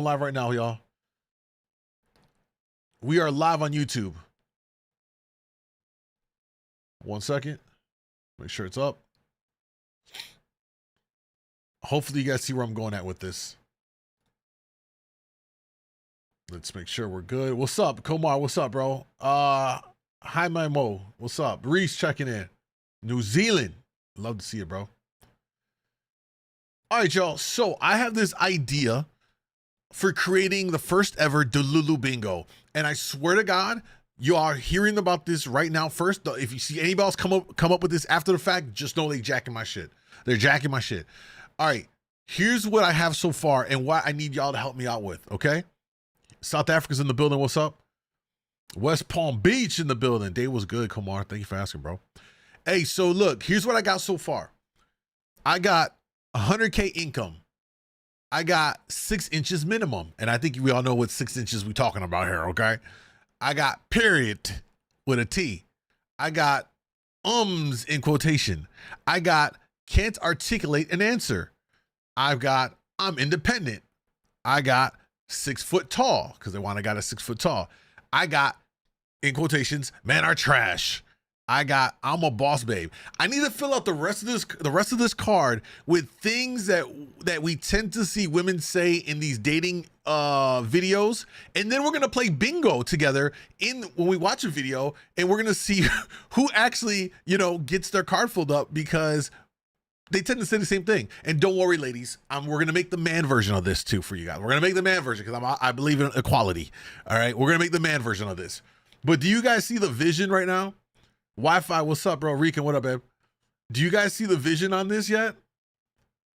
Live right now, y'all. We are live on YouTube. 1 second. Make sure it's up. Hopefully you guys see where I'm going at with this. Let's make sure we're good. What's up, Komar? What's up, bro? Hi, my Mo. What's up? Reese checking in. New Zealand. Love to see it, bro. All right, y'all. So I have this idea for creating the first ever Delulu bingo. And I swear to God, you are hearing about this right now first. If you see anybody else come up with this after the fact, just know they jacking my shit. They're jacking my shit. All right, here's what I have so far and what I need y'all to help me out with, okay? South Africa's in the building. What's up? West Palm Beach in the building. Day was good, Kumar. Thank you for asking, bro. Hey, so look, here's what I got so far. I got 100K income. I got 6 inches minimum. And I think we all know what 6 inches we talking about here, okay? I got period with a T. I got in quotation. I got can't articulate an answer. I've got I'm independent. I got 6 foot tall because they want I got a 6 foot tall. I got in quotations, man are trash. I got I'm a boss babe. I need to fill out the rest of this card with things that we tend to see women say in these dating videos, and then we're gonna play bingo together when we watch a video, and we're gonna see who actually gets their card filled up because they tend to say the same thing. And don't worry, ladies, we're gonna make the man version of this too for you guys. We're gonna make the man version because I believe in equality. All right, we're gonna make the man version of this. But do you guys see the vision right now? Wi-Fi, what's up, bro? Rican, what up, babe? Do you guys see the vision on this yet?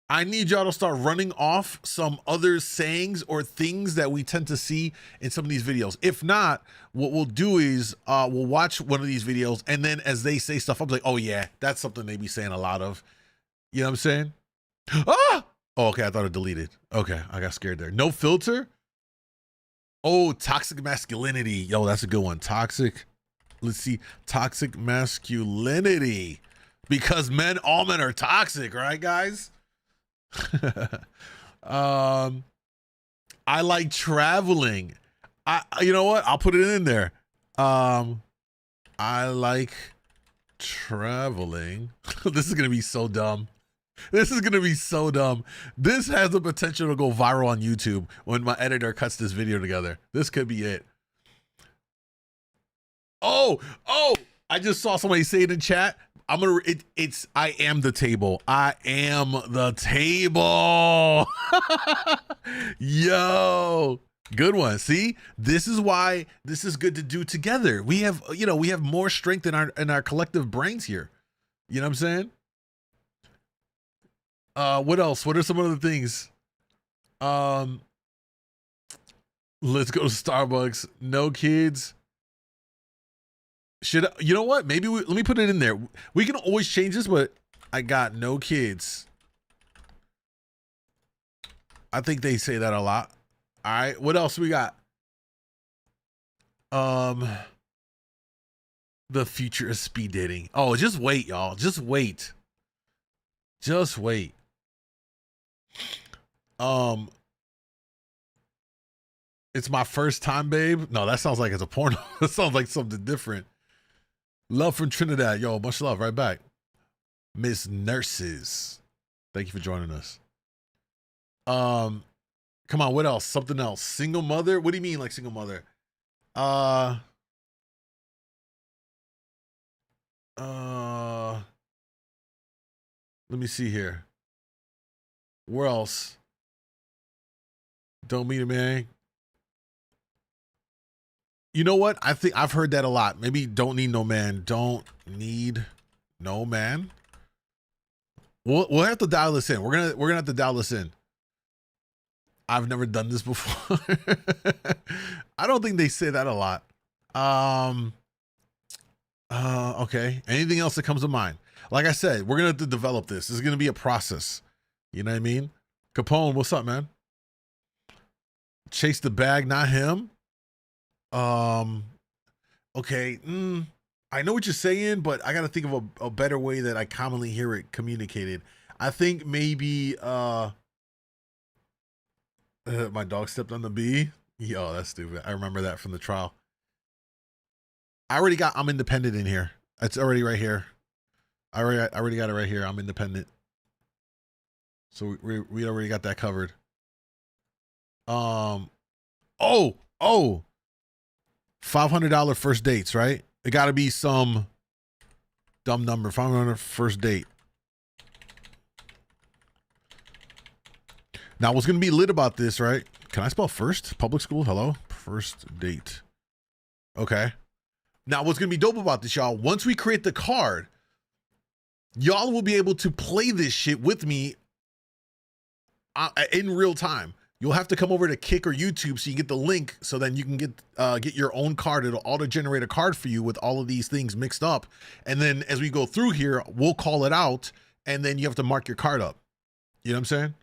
I need y'all to start running off some other sayings or things that we tend to see in some of these videos. If not, what we'll do is we'll watch one of these videos, and then as they say stuff, I'm like, oh yeah, that's something they be saying a lot of. You know what I'm saying? Ah! Oh, okay, I thought it deleted. Okay, I got scared there. No filter? Oh, toxic masculinity. Yo, that's a good one. Toxic. Let's see. Toxic masculinity. Because all men are toxic, right, guys? I like traveling. You know what? I'll put it in there. I like traveling. This is gonna be so dumb. This is gonna be so dumb. This has the potential to go viral on YouTube when my editor cuts this video together. This could be it. Oh, I just saw somebody say it in chat. I am the table. I am the table. Yo, good one. See, this is why this is good to do together. We have, we have more strength in our collective brains here. You know what I'm saying? What else? What are some other things? Let's go to Starbucks. No kids. You know what? Maybe let me put it in there. We can always change this, but I got no kids. I think they say that a lot. All right. What else we got? The future is speed dating. Oh, just wait, y'all. Just wait. Just wait. It's my first time, babe. No, that sounds like it's a porno. That sounds like something different. Love from Trinidad. Yo, much love. Right back. Miss Nurses. Thank you for joining us. Come on, what else? Something else. Single mother? What do you mean like single mother? Let me see here. Where else? Don't mean a man. You know what? I think I've heard that a lot. Maybe don't need no man. Don't need no man. We'll have to dial this in. We're gonna have to dial this in. I've never done this before. I don't think they say that a lot. Okay. Anything else that comes to mind? Like I said, we're gonna have to develop this. This is gonna be a process. You know what I mean? Capone, what's up, man? Chase the bag, not him. Okay. I know what you're saying, but I got to think of a better way that I commonly hear it communicated. I think maybe, My dog stepped on the bee. Yo, that's stupid. I remember that from the trial. I'm independent in here. It's already right here. I already got it right here. I'm independent. So we already got that covered. Oh, $500 first dates, right? It got to be some dumb number. $500 first date. Now, what's going to be lit about this, right? Can I spell first? Public school? Hello? First date. Okay. Now, what's going to be dope about this, y'all, once we create the card, y'all will be able to play this shit with me in real time. You'll have to come over to Kick or YouTube so you get the link, so then you can get your own card. It'll auto-generate a card for you with all of these things mixed up. And then as we go through here, we'll call it out, and then you have to mark your card up. You know what I'm saying?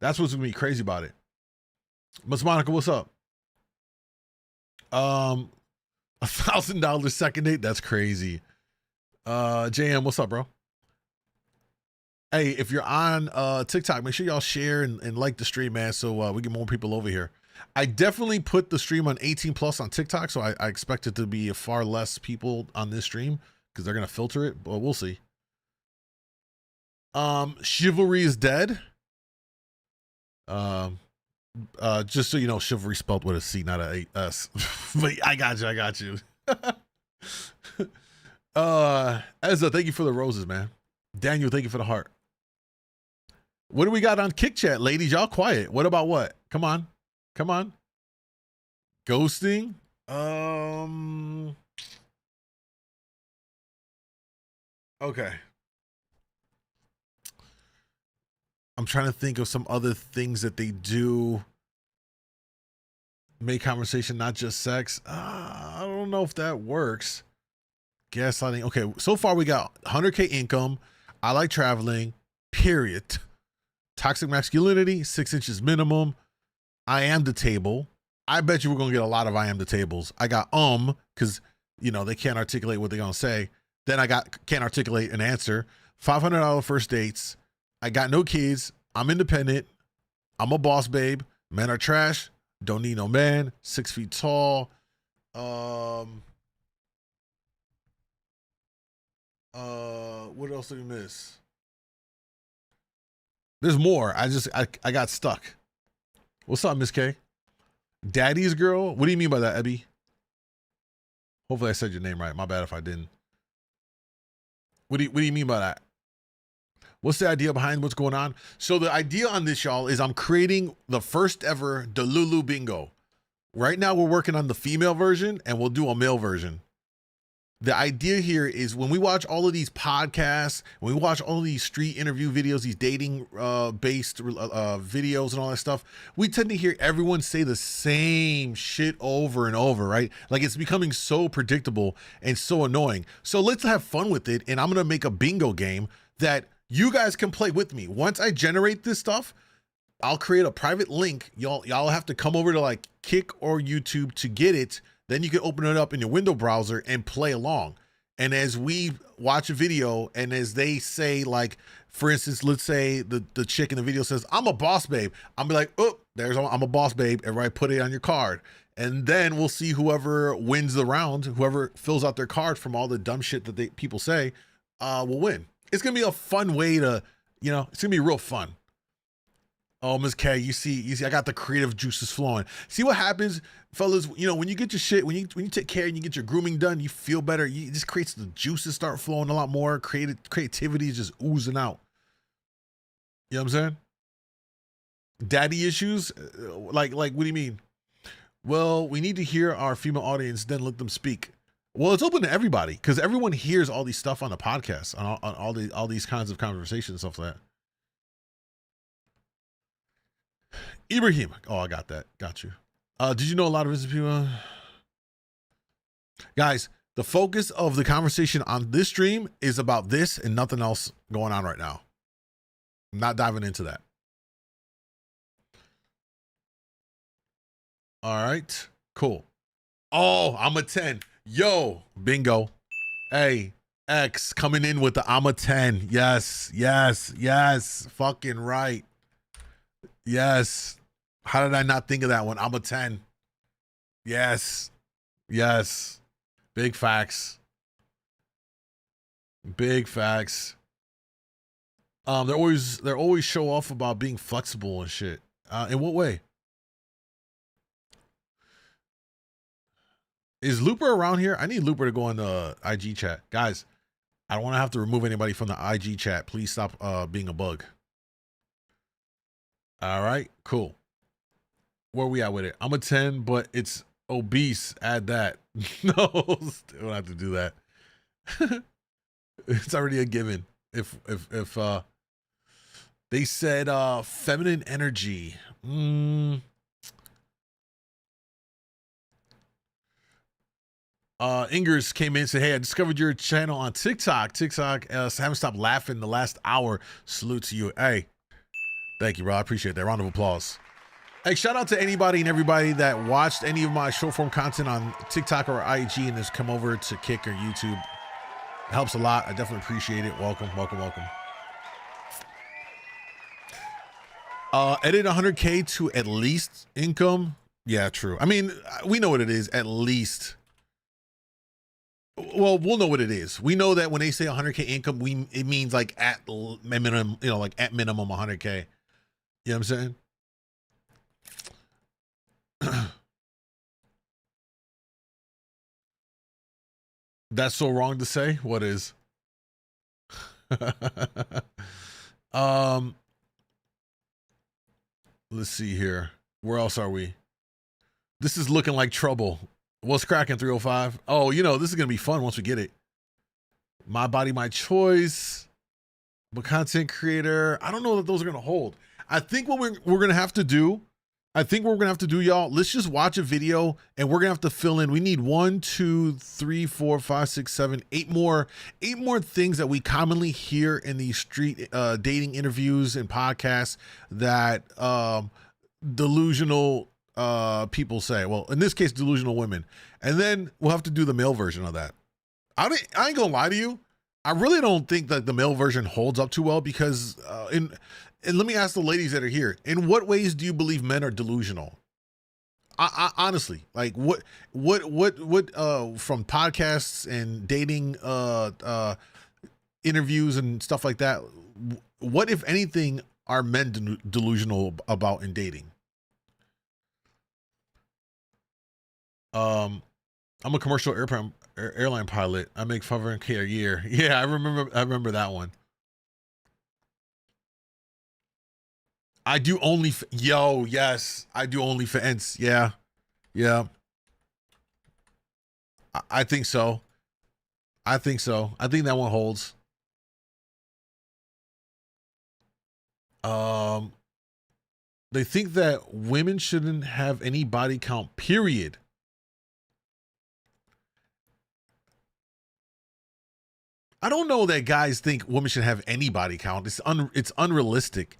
That's what's gonna be crazy about it. Miss Monica, what's up? $1,000 second date? That's crazy. JM, what's up, bro? Hey, if you're on TikTok, make sure y'all share and like the stream, man, so we get more people over here. I definitely put the stream on 18 plus on TikTok, so I expect it to be far less people on this stream because they're gonna filter it, but we'll see. Chivalry is dead. Just so you know, chivalry spelled with a C, not a S. But I got you. Ezra, thank you for the roses, man. Daniel, thank you for the heart. What do we got on Kick Chat, ladies? Y'all quiet. What about what? Come on. Ghosting. Okay. I'm trying to think of some other things that they do. Make conversation, not just sex. I don't know if that works. Gaslighting. Okay, so far we got 100K income. I like traveling. Period. Toxic masculinity, 6 inches minimum. I am the table. I bet you we're gonna get a lot of I am the tables. I got because they can't articulate what they're gonna say. Then I can't articulate an answer. $500 first dates. I got no kids. I'm independent. I'm a boss babe. Men are trash. Don't need no man. 6 feet tall. What else did we miss? There's more. I got stuck. What's up, Miss K? Daddy's girl? What do you mean by that, Ebby? Hopefully I said your name right. My bad if I didn't. What do you mean by that? What's the idea behind what's going on? So the idea on this, y'all, is I'm creating the first ever Delulu bingo. Right now we're working on the female version and we'll do a male version. The idea here is when we watch all of these podcasts, when we watch all of these street interview videos, these dating based videos and all that stuff, we tend to hear everyone say the same shit over and over, right? Like it's becoming so predictable and so annoying. So let's have fun with it. And I'm going to make a bingo game that you guys can play with me. Once I generate this stuff, I'll create a private link. Y'all have to come over to like Kick or YouTube to get it. Then you can open it up in your window browser and play along. And as we watch a video and as they say, like, for instance, let's say the chick in the video says, I'm a boss babe. I'll be like, oh, I'm a boss babe. Everybody put it on your card. And then we'll see whoever wins the round, whoever fills out their card from all the dumb shit that people say, will win. It's going to be a fun way to, it's going to be real fun. Oh, Ms. K, you see, I got the creative juices flowing. See what happens, fellas, when you get your shit, when you take care and you get your grooming done, you feel better. It just creates the juices start flowing a lot more. Creativity is just oozing out. You know what I'm saying? Daddy issues? Like, what do you mean? Well, we need to hear our female audience, then let them speak. Well, it's open to everybody because everyone hears all these stuff on the podcast, on all these kinds of conversations and stuff like that. Ibrahim. Oh, I got that. Got you. Did you know a lot of business people? Guys, the focus of the conversation on this stream is about this and nothing else going on right now. I'm not diving into that. All right. Cool. Oh, I'm a 10. Yo, bingo. Hey, X coming in with the I'm a 10. Yes. Fucking right. Yes. How did I not think of that one? I'm a 10. Yes. Yes. Big facts. Big facts. They're always show off about being flexible and shit. In what way? Is Looper around here? I need Looper to go in the IG chat. Guys, I don't want to have to remove anybody from the IG chat. Please stop being a bug. All right, cool. Where we at with it? I'm a 10, but it's obese. Add that. No, don't have to do that. It's already a given. If they said feminine energy. Ingers came in and said, hey, I discovered your channel on TikTok. Haven't stopped laughing the last hour. Salute to you. Hey, thank you, bro. I appreciate that. Round of applause. Hey, shout out to anybody and everybody that watched any of my short form content on TikTok or IG and has come over to Kick or YouTube. It helps a lot. I definitely appreciate it. Welcome. Edit 100K to at least income. Yeah, true. I mean, we know what it is, at least. Well, we'll know what it is. We know that when they say 100K income, it means like at minimum, like at minimum 100K. You know what I'm saying? That's so wrong to say. What is? Let's see here. Where else are we? This is looking like trouble. What's cracking, 305? Oh, this is going to be fun once we get it. My body, my choice. But content creator, I don't know that those are going to hold. I think what we're going to have to do, y'all, let's just watch a video and we're going to have to fill in. We need 1, 2, 3, 4, 5, 6, 7, 8 more things that we commonly hear in these street dating interviews and podcasts that delusional people say. Well, in this case, delusional women. And then we'll have to do the male version of that. I ain't gonna lie to you. I really don't think that the male version holds up too well because and let me ask the ladies that are here, in what ways do you believe men are delusional? I honestly, like what from podcasts and dating interviews and stuff like that, what if anything are men delusional about in dating? I'm a commercial airline pilot. I make $500K a year. Yeah, I remember that one. I do only yes, I do OnlyFans. Yeah. I think so. I think that one holds. They think that women shouldn't have any body count, period. I don't know that guys think women should have any body count. It's unrealistic.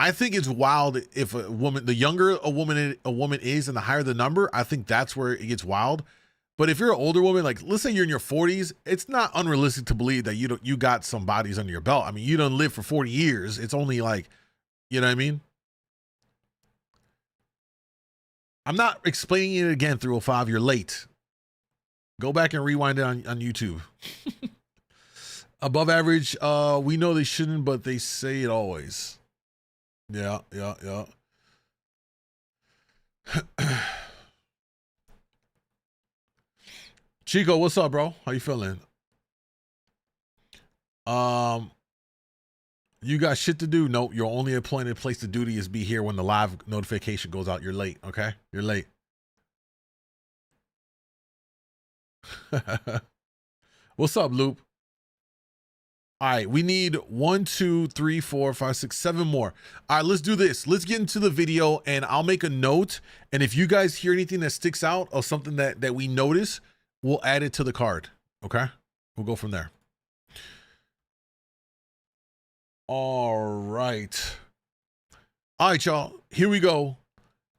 I think it's wild if a woman, the younger a woman is and the higher the number, I think that's where it gets wild. But if you're an older woman, like let's say you're in your 40s, it's not unrealistic to believe that you got some bodies under your belt. I mean, you don't live for 40 years. It's only like, you know what I mean? I'm not explaining it again, 305. You're late. Go back and rewind it on YouTube. Above average, we know they shouldn't, but they say it always. Yeah. Chico, what's up, bro? How you feeling? You got shit to do? Nope, your only appointed place to duty is be here when the live notification goes out. You're late, okay? You're late. What's up, Loop? All right, we need 1, 2, 3, 4, 5, 6, 7 more. All right, let's do this. Let's get into the video and I'll make a note. And if you guys hear anything that sticks out or something that we notice, we'll add it to the card. Okay, we'll go from there. All right, y'all, here we go.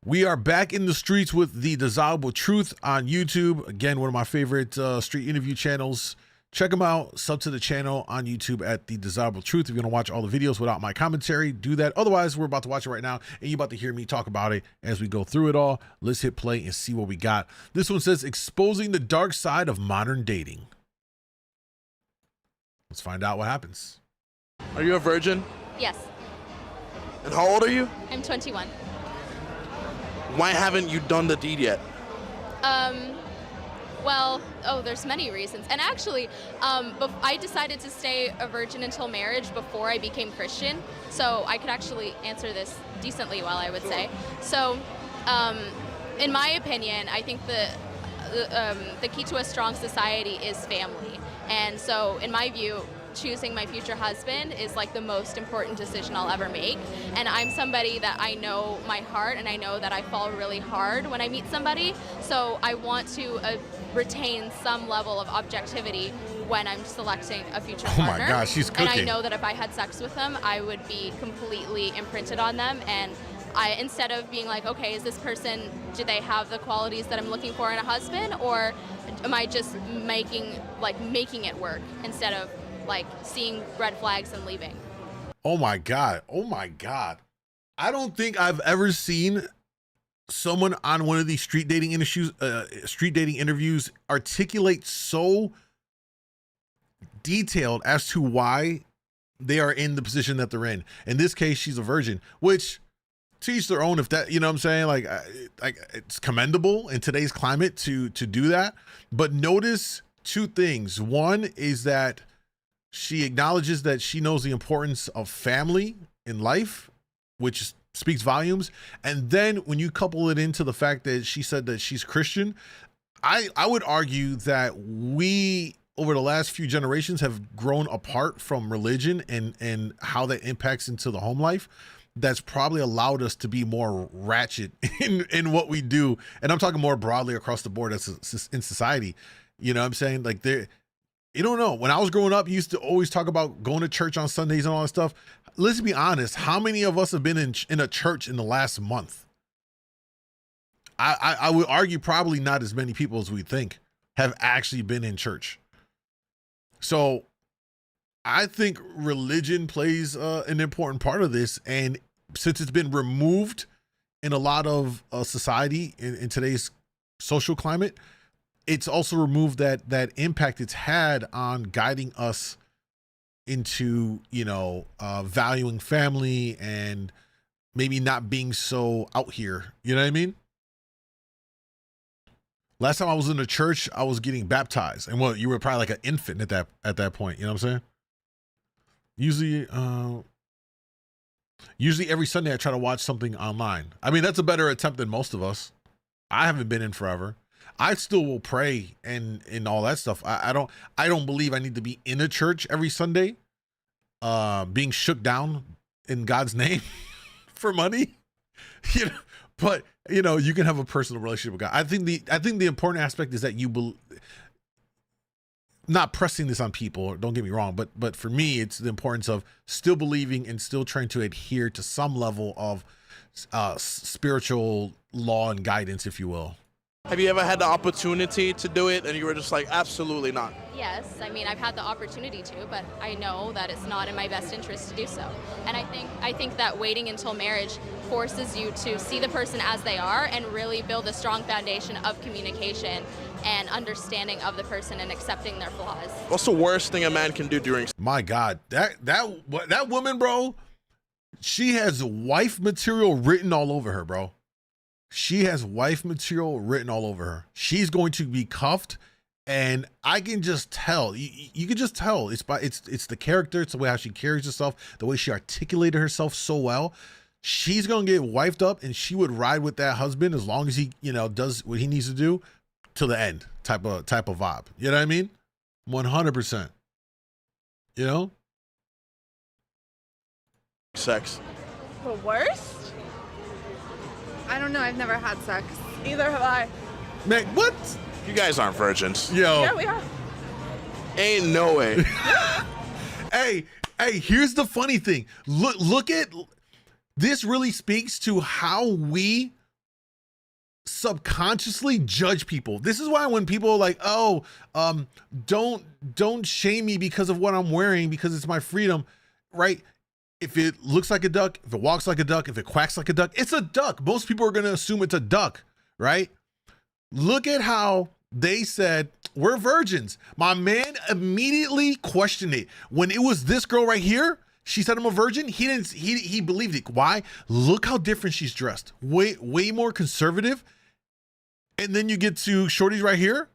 We are back in the streets with the Desirable Truth on YouTube. Again, one of my favorite street interview channels. Check them out. Sub to the channel on YouTube at The Desirable Truth. If you're going to watch all the videos without my commentary, do that. Otherwise, we're about to watch it right now, and you're about to hear me talk about it as we go through it all. Let's hit play and see what we got. This one says, exposing the dark side of modern dating. Let's find out what happens. Are you a virgin? Yes. And how old are you? I'm 21. Why haven't you done the deed yet? Well, there's many reasons. And actually, I decided to stay a virgin until marriage before I became Christian. So I could actually answer this decently well, I would say. So, in my opinion, I think the key to a strong society is family. And so, in my view, choosing my future husband is like the most important decision I'll ever make. And I'm somebody that I know my heart, and I know that I fall really hard when I meet somebody. So I want to retain some level of objectivity when I'm selecting a future partner. Oh my gosh, she's cooking. And I know that if I had sex with them, I would be completely imprinted on them. And instead of being like, okay, is this person, do they have the qualities that I'm looking for in a husband, or am I just making it work instead of like seeing red flags and leaving? Oh my God. Oh my God. I don't think I've ever seen someone on one of these street dating interviews articulate so detailed as to why they are in the position that they're in. In this case, she's a virgin, which to each their own. If that, you know what I'm saying? Like it's commendable in today's climate to do that. But notice two things. One is that she acknowledges that she knows the importance of family in life, which speaks volumes. And then when you couple it into the fact that she said that she's Christian, I would argue that we, over the last few generations, have grown apart from religion and how that impacts into the home life. That's probably allowed us to be more ratchet in what we do. And I'm talking more broadly across the board as in society. You know what I'm saying? Like you don't know. When I was growing up, you used to always talk about going to church on Sundays and all that stuff. Let's be honest. How many of us have been in a church in the last month? I would argue probably not as many people as we think have actually been in church. So I think religion plays an important part of this. And since it's been removed in a lot of society in today's social climate, it's also removed that impact it's had on guiding us into, valuing family and maybe not being so out here. You know what I mean? Last time I was in the church, I was getting baptized. And you were probably like an infant at that point. You know what I'm saying? Usually every Sunday I try to watch something online. I mean, that's a better attempt than most of us. I haven't been in forever. I still will pray and all that stuff. I don't believe I need to be in a church every Sunday, being shook down in God's name for money. But you can have a personal relationship with God. I think the important aspect is that not pressing this on people, don't get me wrong, but for me, it's the importance of still believing and still trying to adhere to some level of spiritual law and guidance, if you will. Have you ever had the opportunity to do it and you were just like, absolutely not? Yes, I mean, I've had the opportunity to, but I know that it's not in my best interest to do so. And I think that waiting until marriage forces you to see the person as they are and really build a strong foundation of communication and understanding of the person and accepting their flaws. What's the worst thing a man can do during? My God, that woman, bro, she has wife material written all over her, bro. She has wife material written all over her. She's going to be cuffed, and I can just tell. You can just tell. It's the character. It's the way how she carries herself, the way she articulated herself so well. She's gonna get wifed up, and she would ride with that husband as long as he, does what he needs to do till the end. Type of vibe. You know what I mean? 100%. Sex. The worst? I don't know. I've never had sex. Either have I. Man, what? You guys aren't virgins. Yo. Yeah, we are. Ain't no way. Hey, here's the funny thing. Look at this. Really speaks to how we subconsciously judge people. This is why when people are like, oh, don't shame me because of what I'm wearing because it's my freedom, right? If it looks like a duck, if it walks like a duck, if it quacks like a duck, it's a duck. Most people are going to assume it's a duck, right? Look at how they said, we're virgins. My man immediately questioned it. When it was this girl right here, she said I'm a virgin. He believed it. Why? Look how different she's dressed. Way more conservative. And then you get to shorties right here.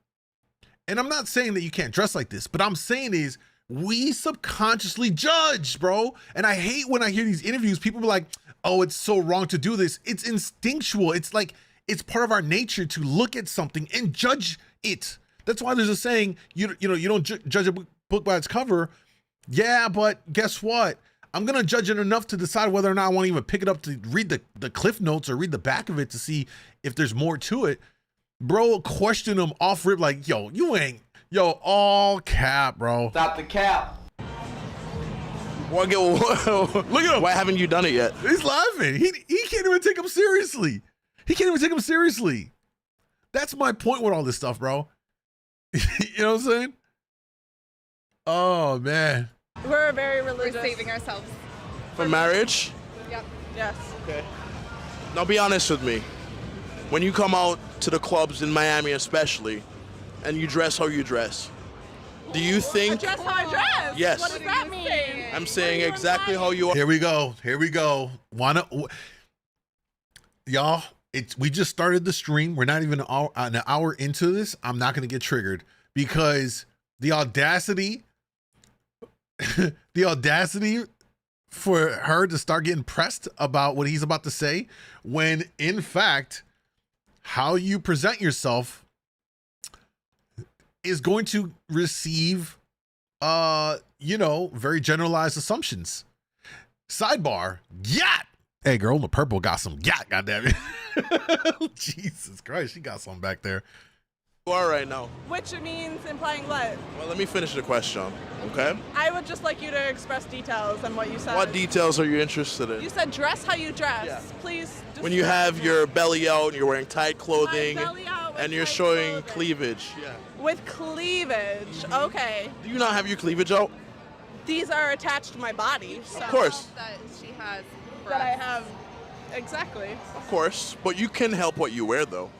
And I'm not saying that you can't dress like this, but I'm saying is we subconsciously judge, bro. And I hate when I hear these interviews, people be like, oh, it's so wrong to do this. It's instinctual. It's like, it's part of our nature to look at something and judge it. That's why there's a saying, you don't judge a book by its cover. Yeah, but guess what? I'm going to judge it enough to decide whether or not I want to even pick it up to read the cliff notes or read the back of it to see if there's more to it. Bro, question him off rip like, yo, all cap, bro. Stop the cap. Look at him. Why haven't you done it yet? He's laughing. He can't even take him seriously. He can't even take him seriously. That's my point with all this stuff, bro. You know what I'm saying? Oh, man. We're very religious. We're saving ourselves. For marriage? Yep. Yes. Okay. Now be honest with me. When you come out to the clubs in Miami especially, and you dress how you dress, do you think... Dress how I dress? Yes. What does that mean? I'm saying exactly how you are. Here we go. Y'all, we just started the stream. We're not even an hour into this. I'm not going to get triggered because the audacity for her to start getting pressed about what he's about to say, when in fact, how you present yourself is going to receive, very generalized assumptions. Sidebar, yacht. Hey, girl, the purple got some yacht, goddammit. Jesus Christ, she got something back there. You are right now. Which means implying what? Well, let me finish the question, okay? I would just like you to express details on what you said. What details are you interested in? You said dress how you dress. Yeah. Please. When you have your belly out and you're wearing tight clothing My belly out with and you're tight showing clothing. cleavage. Yeah. With cleavage, okay. Do you not have your cleavage out? These are attached to my body. So Of course. That she has. That I have. Exactly. Of course. But you can help what you wear, though.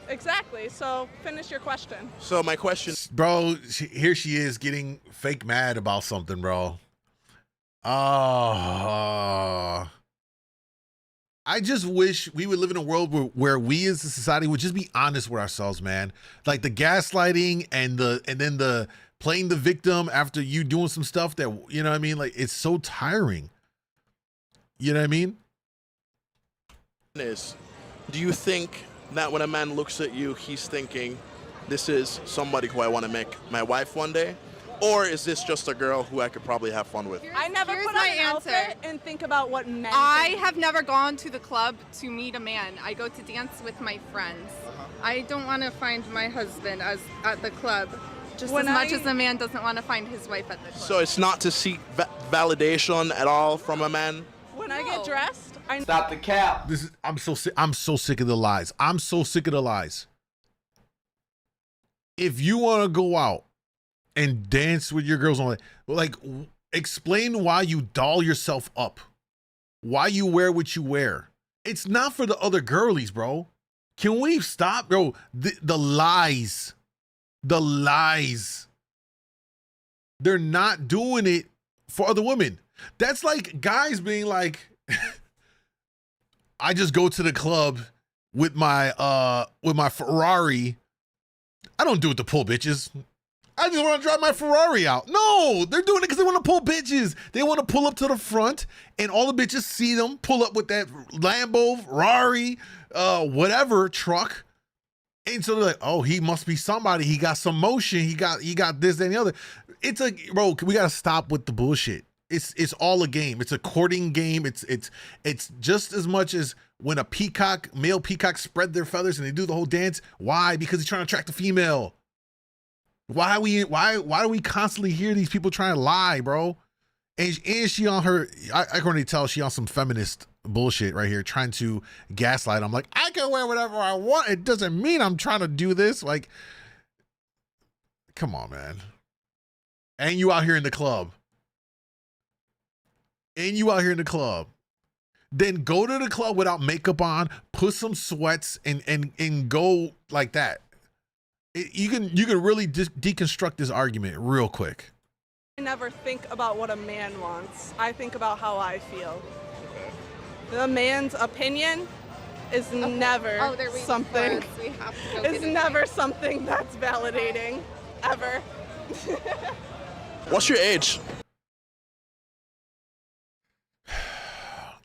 Exactly. So finish your question. So my question... Bro, here she is getting fake mad about something, bro. Oh. I just wish we would live in a world where we as a society would just be honest with ourselves, man. Like the gaslighting and then the playing the victim after you doing some stuff that, you know what I mean? Like, it's so tiring. You know what I mean? Do you think that when a man looks at you, he's thinking, this is somebody who I want to make my wife one day? Or is this just a girl who I could probably have fun with? I never Here's put my on an answer. outfit and think about what men I think. have never gone to the club to meet a man. I go to dance with my friends. I don't want to find my husband at the club, just When as much I- as a man doesn't want to find his wife at the club. So it's not to seek validation at all from a man? When I No. get dressed, I Stop the cap. I'm so sick of the lies. I'm so sick of the lies. If you want to go out and dance with your girls on, like, explain why you doll yourself up, why you wear what you wear. It's not for the other girlies, bro. Can we stop, bro? The lies, they're not doing it for other women. That's like guys being like, I just go to the club with my Ferrari. I don't do it to pull bitches. I just want to drive my Ferrari out. No, they're doing it because they want to pull bitches. They want to pull up to the front and all the bitches see them pull up with that Lambo, Ferrari, whatever truck. And so they're like, oh, he must be somebody. He got some motion. He got this, that, and the other. It's a, bro, we got to stop with the bullshit. It's all a game. It's a courting game. It's just as much as when a male peacock spread their feathers and they do the whole dance. Why? Because he's trying to attract a female. Why do we constantly hear these people trying to lie, bro? And she on her, I can already tell she on some feminist bullshit right here, trying to gaslight. I'm like, I can wear whatever I want. It doesn't mean I'm trying to do this. Like, come on, man. And you out here in the club. And you out here in the club. Then go to the club without makeup on, put some sweats, and go like that. You can really deconstruct this argument real quick. I never think about what a man wants. I think about how I feel. The man's opinion is never something. Is never something that's validating, ever. What's your age?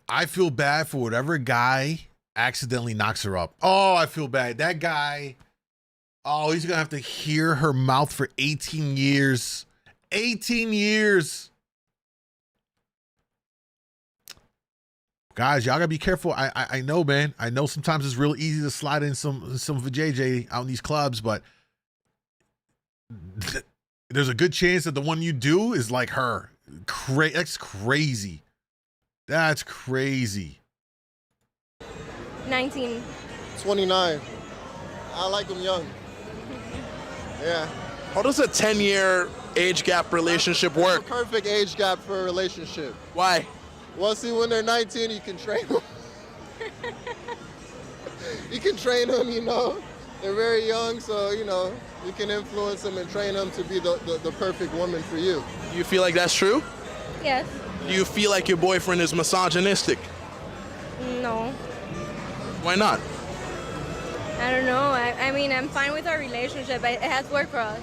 I feel bad for whatever guy accidentally knocks her up. Oh, I feel bad. That guy, oh, he's going to have to hear her mouth for 18 years. 18 years. Guys, y'all got to be careful. I know, man. I know sometimes it's real easy to slide in some vajayjay out in these clubs, but there's a good chance that the one you do is like her. That's crazy. That's crazy. 19. 29. I like them young. Yeah. How does a 10-year age gap relationship work? It's a perfect age gap for a relationship. Why? Well, see, when they're 19, you can train them. You can train them, you know. They're very young, so, you know, you can influence them and train them to be the perfect woman for you. You feel like that's true? Yes. Do you feel like your boyfriend is misogynistic? No. Why not? I don't know. I mean, I'm fine with our relationship. It has worked for us.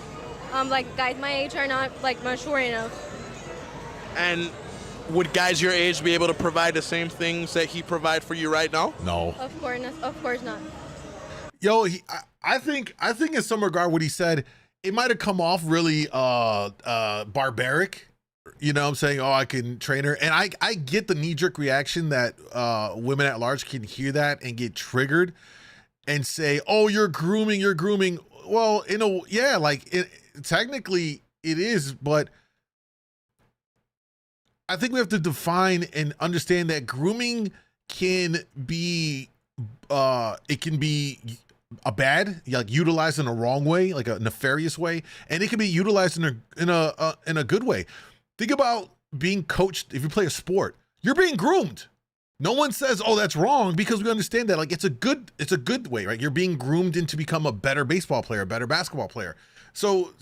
Like, guys my age are not, like, mature enough. And would guys your age be able to provide the same things that he provide for you right now? No. Of course not. Yo, I think in some regard what he said, it might have come off really barbaric. You know what I'm saying? Oh, I can train her. And I get the knee-jerk reaction that women at large can hear that and get triggered and say, oh, you're grooming. Well, technically it is, but I think we have to define and understand that grooming can be it can be a bad, like utilized in a wrong way, like a nefarious way, and it can be utilized in a good way. Think about being coached. If you play a sport, you're being groomed. No one says, "Oh, that's wrong," because we understand that like it's a good way, right? You're being groomed into become a better baseball player, a better basketball player. So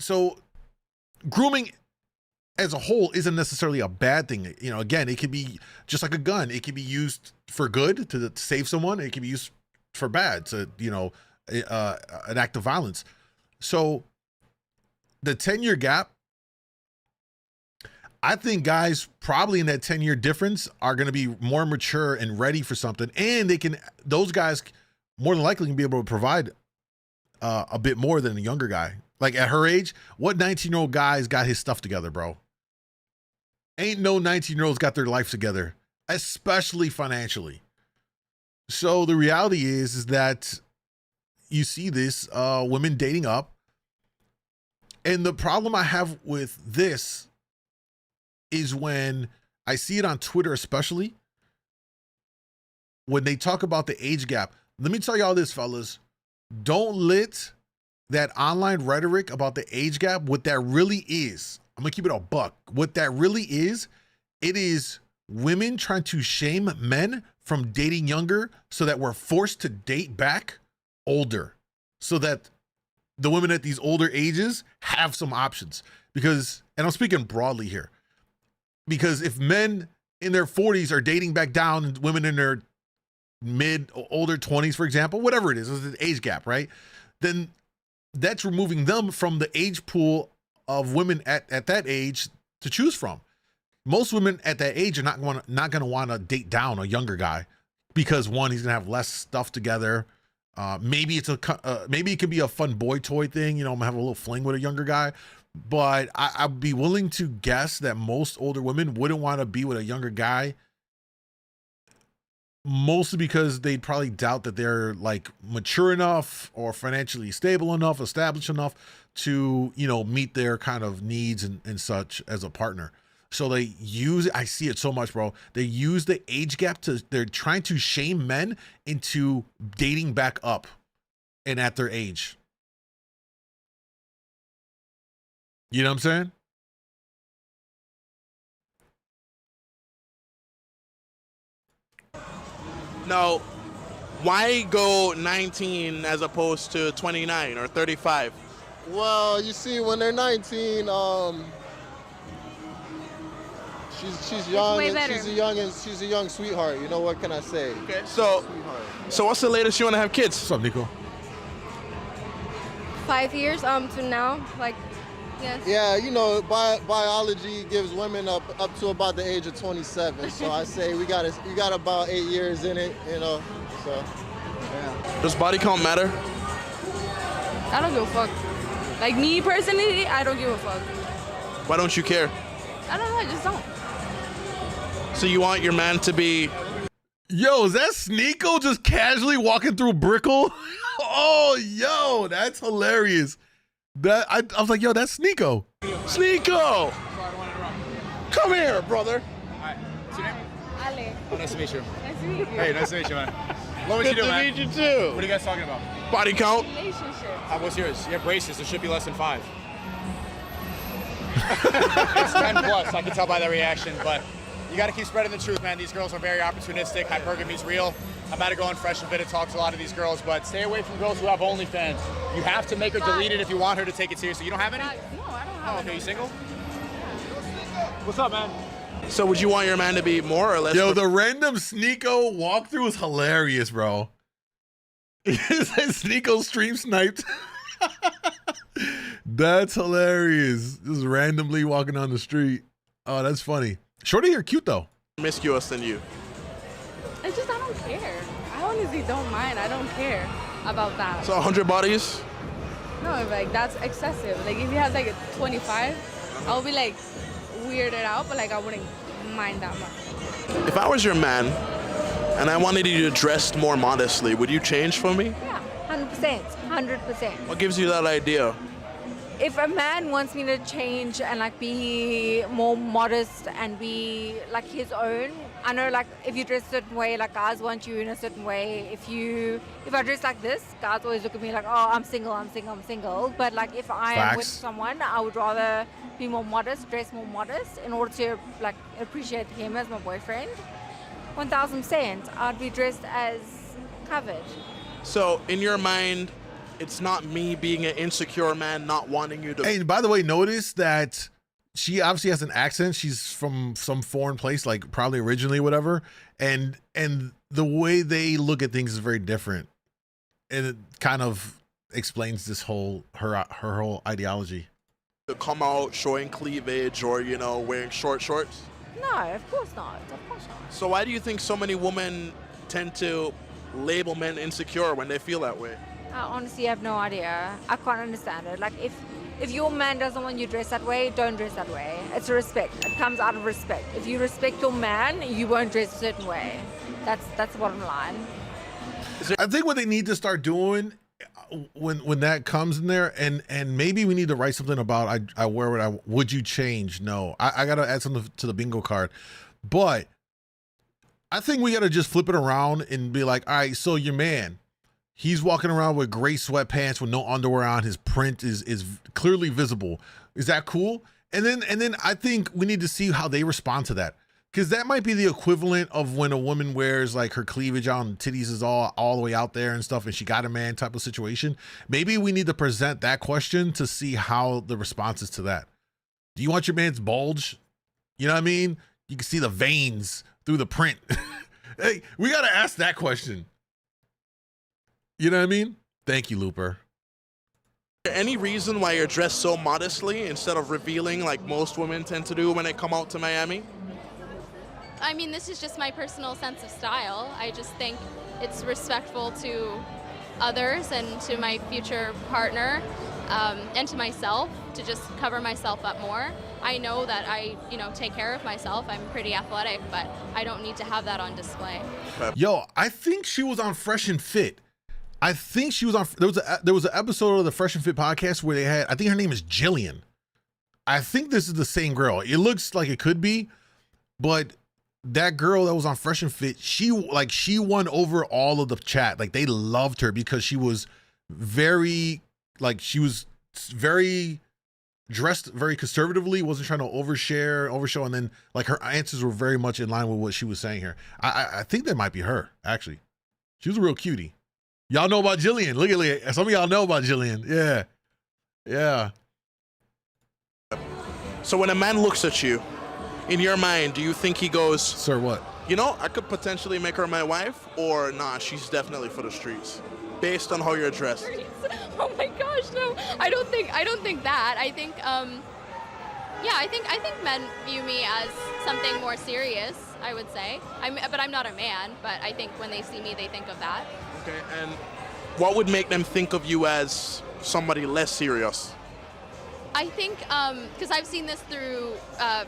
grooming as a whole isn't necessarily a bad thing. You know, again, it could be just like a gun. It can be used for good to save someone. It can be used for bad to, you know, an act of violence. So the 10-year gap, I think guys probably in that 10-year difference are going to be more mature and ready for something. And those guys more than likely can be able to provide a bit more than a younger guy. Like at her age, what 19-year-old guy's got his stuff together, bro? Ain't no 19-year-olds got their life together, especially financially. So the reality is that you see this, women dating up. And the problem I have with this is when I see it on Twitter, especially when they talk about the age gap. Let me tell y'all this, fellas. Don't let that online rhetoric about the age gap, what that really is, I'm gonna keep it a buck. What that really is, it is women trying to shame men from dating younger so that we're forced to date back older, so that the women at these older ages have some options. Because, and I'm speaking broadly here, because if men in their 40s are dating back down and women in their older 20s, for example, whatever it is, it's an age gap, right? Then that's removing them from the age pool of women at that age to choose from. Most women at that age are not going to want to date down a younger guy because one, he's going to have less stuff together. Maybe maybe it could be a fun boy toy thing. You know, I'm gonna have a little fling with a younger guy, but I'd be willing to guess that most older women wouldn't want to be with a younger guy. Mostly because they'd probably doubt that they're like mature enough or financially stable enough, established enough to, you know, meet their kind of needs and such as a partner. So they use, I see it so much, bro. They use the age gap they're trying to shame men into dating back up and at their age. You know what I'm saying? Now, why go 19 as opposed to 29 or 35? Well, you see, when they're 19, she's young, way and better. she's a young sweetheart. You know, what can I say? Okay, so what's the latest you want to have kids? What's up, Nico? 5 years to now, like, yes. Yeah, you know, biology gives women up to about the age of 27. So I say we got about 8 years in it, you know. So yeah. Does body count matter? I don't give a fuck. Like me personally, I don't give a fuck. Why don't you care? I don't know, I just don't. So you want your man to be... Yo, is that Sneeko just casually walking through Brickle? Oh, yo, that's hilarious. I was like, yo, that's Sneeko. Sneeko! Come here, brother. Hi. What's your name? Ale. Oh, nice to meet you. Nice to meet you. Hey, nice to meet you, man. What would you Good do, to man? meet you too. What are you guys talking about? Body count? Relationship. What's yours? You have braces. There should be less than 5. It's 10 plus. I can tell by the reaction, but you got to keep spreading the truth, man. These girls are very opportunistic. Hypergamy's real. I'm about to go on Fresh and Fit and talk to a lot of these girls, but stay away from girls who have OnlyFans. You have to make her delete it if you want her to take it seriously. You don't have any? No, I don't have Oh, okay. You single? What's up, man? So would you want your man to be more or less? Yo, the random Sneeko walkthrough is hilarious, bro. Sneeko stream sniped. That's hilarious. Just randomly walking on the street. Oh, that's funny. Shorty, you're cute though. Promiscuous than you. I don't care. I honestly don't mind. I don't care about that. So 100 bodies? No, like that's excessive. Like if you have like a 25, I'll be like weirded out, but like I wouldn't mind that much. If I was your man and I wanted you to dress more modestly, would you change for me? Yeah, 100%, 100%. What gives you that idea? If a man wants me to change and like be more modest and be like his own, I know like if you dress a certain way, like guys want you in a certain way. If I dress like this, guys always look at me like, oh, I'm single. But like if I am with someone, I would rather be more modest, dress more modest in order to like appreciate him as my boyfriend. 1000%, I'd be dressed as covered. So in your mind, it's not me being an insecure man not wanting you to... Hey, by the way, notice that she obviously has an accent. She's from some foreign place, like probably originally, whatever. And the way they look at things is very different. And it kind of explains this whole, her whole ideology. To come out showing cleavage or, you know, wearing short shorts? No, of course not. Of course not. So why do you think so many women tend to label men insecure when they feel that way? I honestly have no idea. I can't understand it. Like if your man doesn't want you to dress that way, don't dress that way. It's a respect. It comes out of respect. If you respect your man, you won't dress a certain way. That's the bottom line. I think what they need to start doing when that comes in there, and maybe we need to write something about would you change? No, I gotta add something to the bingo card, but I think we gotta just flip it around and be like, all right, so your man, he's walking around with gray sweatpants with no underwear on. His print is clearly visible. Is that cool? And then I think we need to see how they respond to that. Because that might be the equivalent of when a woman wears like her cleavage out and titties is all the way out there and stuff and she got a man type of situation. Maybe we need to present that question to see how the response is to that. Do you want your man's bulge? You know what I mean? You can see the veins through the print. Hey, we got to ask that question. You know what I mean? Thank you, Looper. Is there any reason why you're dressed so modestly instead of revealing like most women tend to do when they come out to Miami? I mean, this is just my personal sense of style. I just think it's respectful to others and to my future partner and to myself to just cover myself up more. I know that I, take care of myself. I'm pretty athletic, but I don't need to have that on display. Yo, I think she was on Fresh and Fit. I think she was on. There was an episode of the Fresh and Fit podcast where they had. I think her name is Jillian. I think this is the same girl. It looks like it could be, but that girl that was on Fresh and Fit, she won over all of the chat. Like, they loved her because she was very dressed very conservatively, wasn't trying to overshow, and then like her answers were very much in line with what she was saying here. I think that might be her, actually. She was a real cutie. Y'all know about Jillian. Look at some of y'all know about Jillian. Yeah. Yeah. So when a man looks at you, in your mind, do you think he goes, "Sir, what? You know, I could potentially make her my wife," or nah, she's definitely for the streets, based on how you're dressed? Oh my gosh, no! I don't think that. I think, yeah, I think men view me as something more serious. I would say. But I'm not a man. But I think when they see me, they think of that. Okay, and what would make them think of you as somebody less serious? I think, because I've seen this through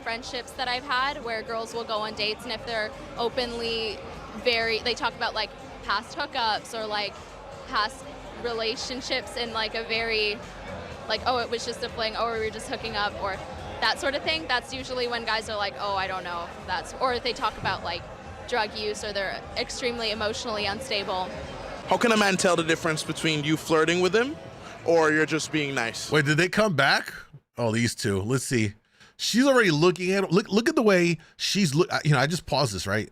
friendships that I've had where girls will go on dates, and if they're openly they talk about like past hookups or like past relationships in like a very, like, oh, it was just a fling, or we were just hooking up, or that sort of thing. That's usually when guys are like, oh, I don't know if that's, or if they talk about like drug use or they're extremely emotionally unstable. How can a man tell the difference between you flirting with him or you're just being nice? Wait, did they come back? Oh, these two. Let's see. She's already looking at him. Look at the way she's I just paused this, right?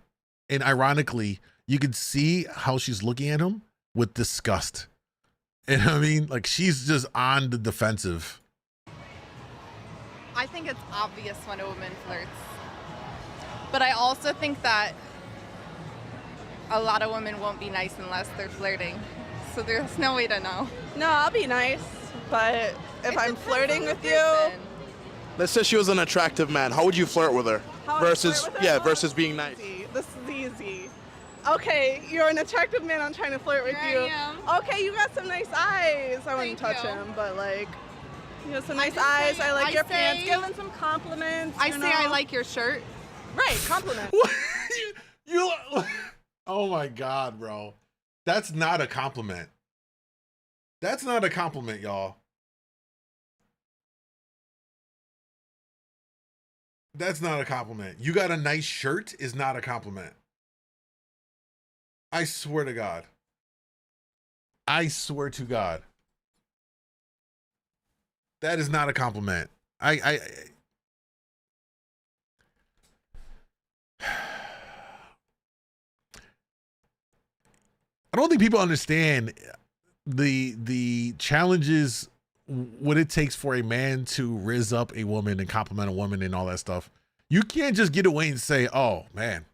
And ironically, you can see how she's looking at him with disgust. And I mean, like, she's just on the defensive. I think it's obvious when a woman flirts. But I also think that a lot of women won't be nice unless they're flirting. So there's no way to know. No, I'll be nice, but if I'm flirting with you, let's say she was an attractive man. How would you flirt with her? Versus being nice. This is easy. Okay, you're an attractive man. I'm trying to flirt with you. I am. Okay, you got some nice eyes. I wouldn't touch him, but like, you have some nice eyes. I like your pants. Give him some compliments. I say I like your shirt. Right, compliment. you Oh my God, bro. That's not a compliment. That's not a compliment, y'all. That's not a compliment. You got a nice shirt is not a compliment. I swear to God. I swear to God. That is not a compliment. I don't think people understand the challenges, what it takes for a man to rizz up a woman and compliment a woman and all that stuff. You can't just get away and say, "Oh man,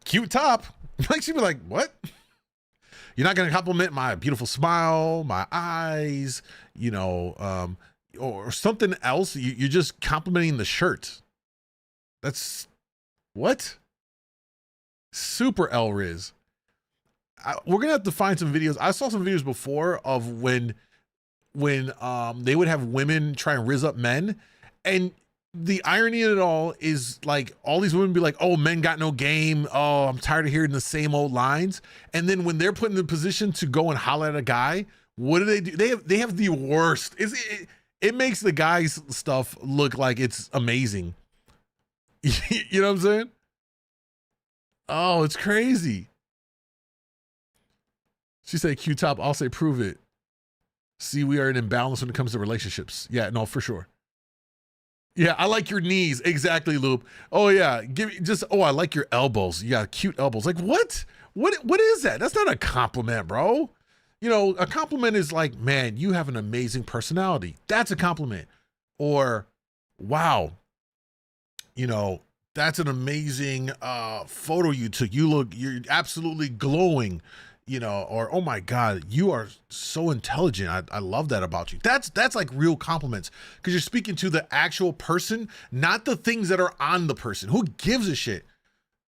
cute top." Like, she'd be like, "What? You're not gonna compliment my beautiful smile, my eyes, or something else? You're just complimenting the shirt. That's what? Super L-Riz." We're gonna have to find some videos. I saw some videos before of when they would have women try and rizz up men, and the irony of it all is like all these women be like, "Oh, men got no game. Oh, I'm tired of hearing the same old lines." And then when they're put in the position to go and holler at a guy, what do? They have the worst. It makes the guy's stuff look like it's amazing. You know what I'm saying? Oh, it's crazy. She said, "Q top." I'll say, "Prove it." See, we are an imbalance when it comes to relationships. Yeah, no, for sure. Yeah, I like your knees. Exactly, Loop. Oh yeah, I like your elbows. You got cute elbows. Like, what? What is that? That's not a compliment, bro. A compliment is like, "Man, you have an amazing personality." That's a compliment. Or, "Wow, that's an amazing photo you took. You're absolutely glowing." Or, "Oh my God, you are so intelligent. I love that about you." That's like real compliments, because you're speaking to the actual person, not the things that are on the person. Who gives a shit?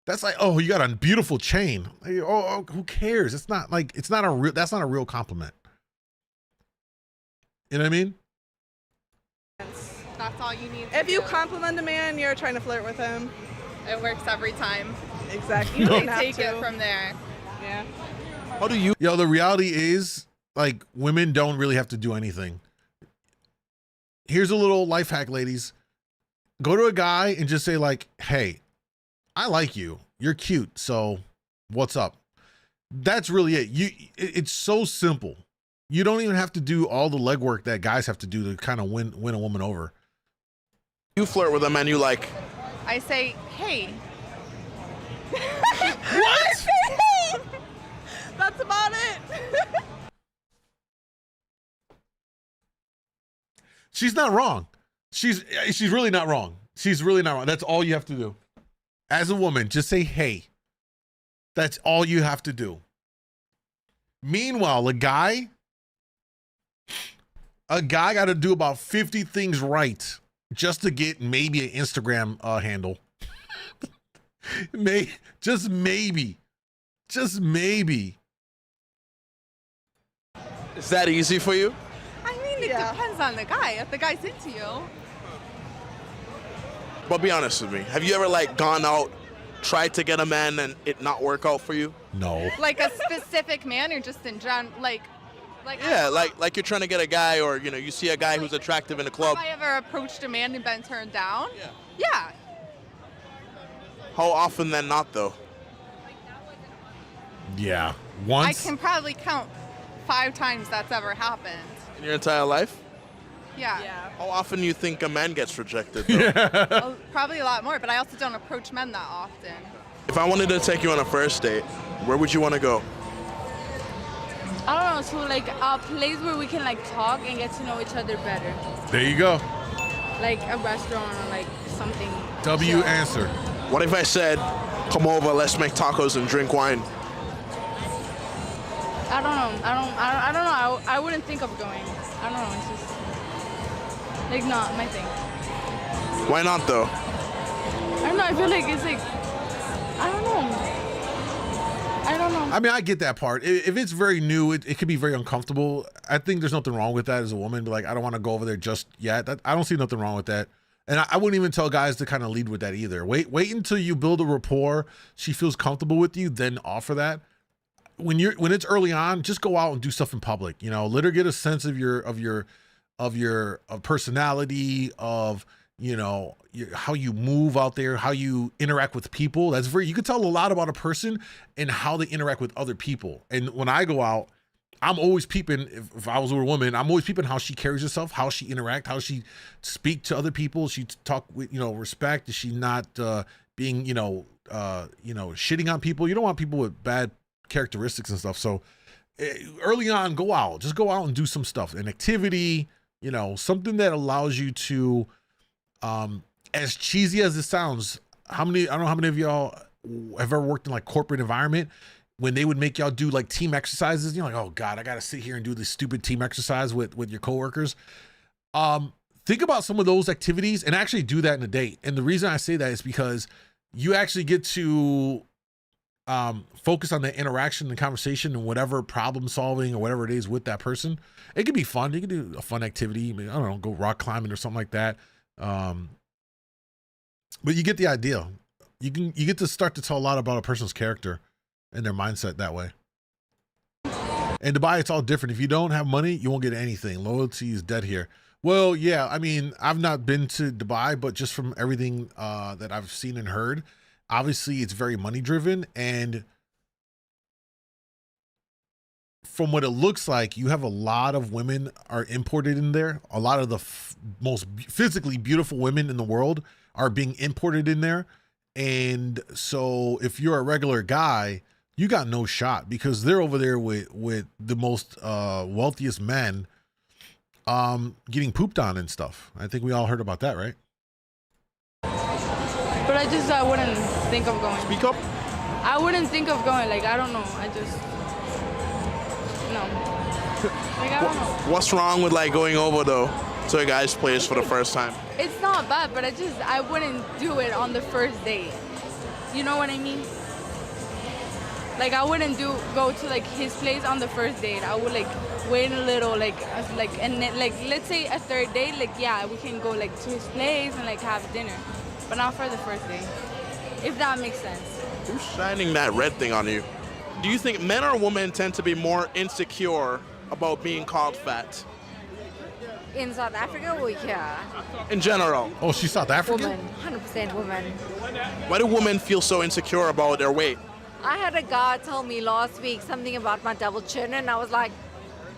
That's like, "Oh, you got a beautiful chain." Like, oh, who cares? That's not a real compliment. You know what I mean? That's all you need. If you compliment a man, you're trying to flirt with him. It works every time. Exactly. You can take it from there. Yeah. How do you? The reality is, like, women don't really have to do anything. here's a little life hack, ladies. Go to a guy and just say like, hey, I like you. You're cute. So what's up? That's really it. It's so simple. You don't even have to do all the legwork that guys have to do to kind of win a woman over. You flirt with a man you like. I say, hey. What? That's about it. She's not wrong. She's really not wrong. She's really not wrong. That's all you have to do. As a woman, just say, hey. That's all you have to do. Meanwhile, a guy got to do about 50 things right just to get maybe an Instagram handle. Just maybe. Is that easy for you? I mean, it depends on the guy. If the guy's into you. But be honest with me. Have you ever like gone out, tried to get a man and it not work out for you? No. Like a specific man or just in general? Like like you're trying to get a guy, or you see a guy who's attractive in a club. Have I ever approached a man and been turned down? Yeah. How often then not though? Yeah. Once. I can probably count 5 times that's ever happened. In your entire life? Yeah. How often do you think a man gets rejected though? Well, probably a lot more, but I also don't approach men that often. If I wanted to take you on a first date, where would you want to go? I don't know, so like a place where we can like talk and get to know each other better. There you go. Like a restaurant or like something. W chill. answer. What if I said, come over, let's make tacos and drink wine? I don't know. I don't know. I wouldn't think of going. I don't know. It's just like not my thing. Why not though? I don't know. I feel like it's like I don't know. I mean, I get that part. If it's very new, it could be very uncomfortable. I think there's nothing wrong with that as a woman. But like, I don't want to go over there just yet. I don't see nothing wrong with that. And I wouldn't even tell guys to kind of lead with that either. Wait until you build a rapport. She feels comfortable with you, then offer that. When it's early on, just go out and do stuff in public. Let her get a sense of your personality, of how you move out there, how you interact with people. You can tell a lot about a person and how they interact with other people. And when I go out, I'm always peeping. If I was with a woman, I'm always peeping how she carries herself, how she interact, how she speak to other people. She talk with respect. Is she not being shitting on people? You don't want people with bad characteristics and stuff. So early on, just go out and do some stuff, an activity, something that allows you to, as cheesy as it sounds, I don't know how many of y'all have ever worked in like corporate environment when they would make y'all do like team exercises. You're like, oh God, I got to sit here and do this stupid team exercise with your coworkers. Think about some of those activities and actually do that in a date. And the reason I say that is because you actually get to focus on the interaction and conversation and whatever problem solving or whatever it is with that person. It could be fun. You can do a fun activity. I don't know, go rock climbing or something like that. But you get the idea. You get to start to tell a lot about a person's character and their mindset that way. And Dubai, it's all different. If you don't have money, you won't get anything. Loyalty is dead here. Well, yeah, I mean, I've not been to Dubai, but just from everything that I've seen and heard, obviously it's very money driven. And from what it looks like, you have a lot of women are imported in there. A lot of the most physically beautiful women in the world are being imported in there. And so if you're a regular guy, you got no shot because they're over there with the most wealthiest men getting pooped on and stuff. I think we all heard about that, right? But I wouldn't think of going. Speak up. I wouldn't think of going. Like, I don't know. No. Like, I don't know. What's wrong with like going over though to a guy's place for the first time? It's not bad, but I wouldn't do it on the first date. You know what I mean? Like, I wouldn't go to like his place on the first date. I would like wait a little, and then, like, let's say a third date, like, yeah, we can go like to his place and like have dinner, but not for the first date. If that makes sense. Who's shining that red thing on you? Do you think men or women tend to be more insecure about being called fat? In South Africa or here? In general. Oh, she's South African? Woman, 100% woman. Why do women feel so insecure about their weight? I had a guy tell me last week something about my double chin, and I was like,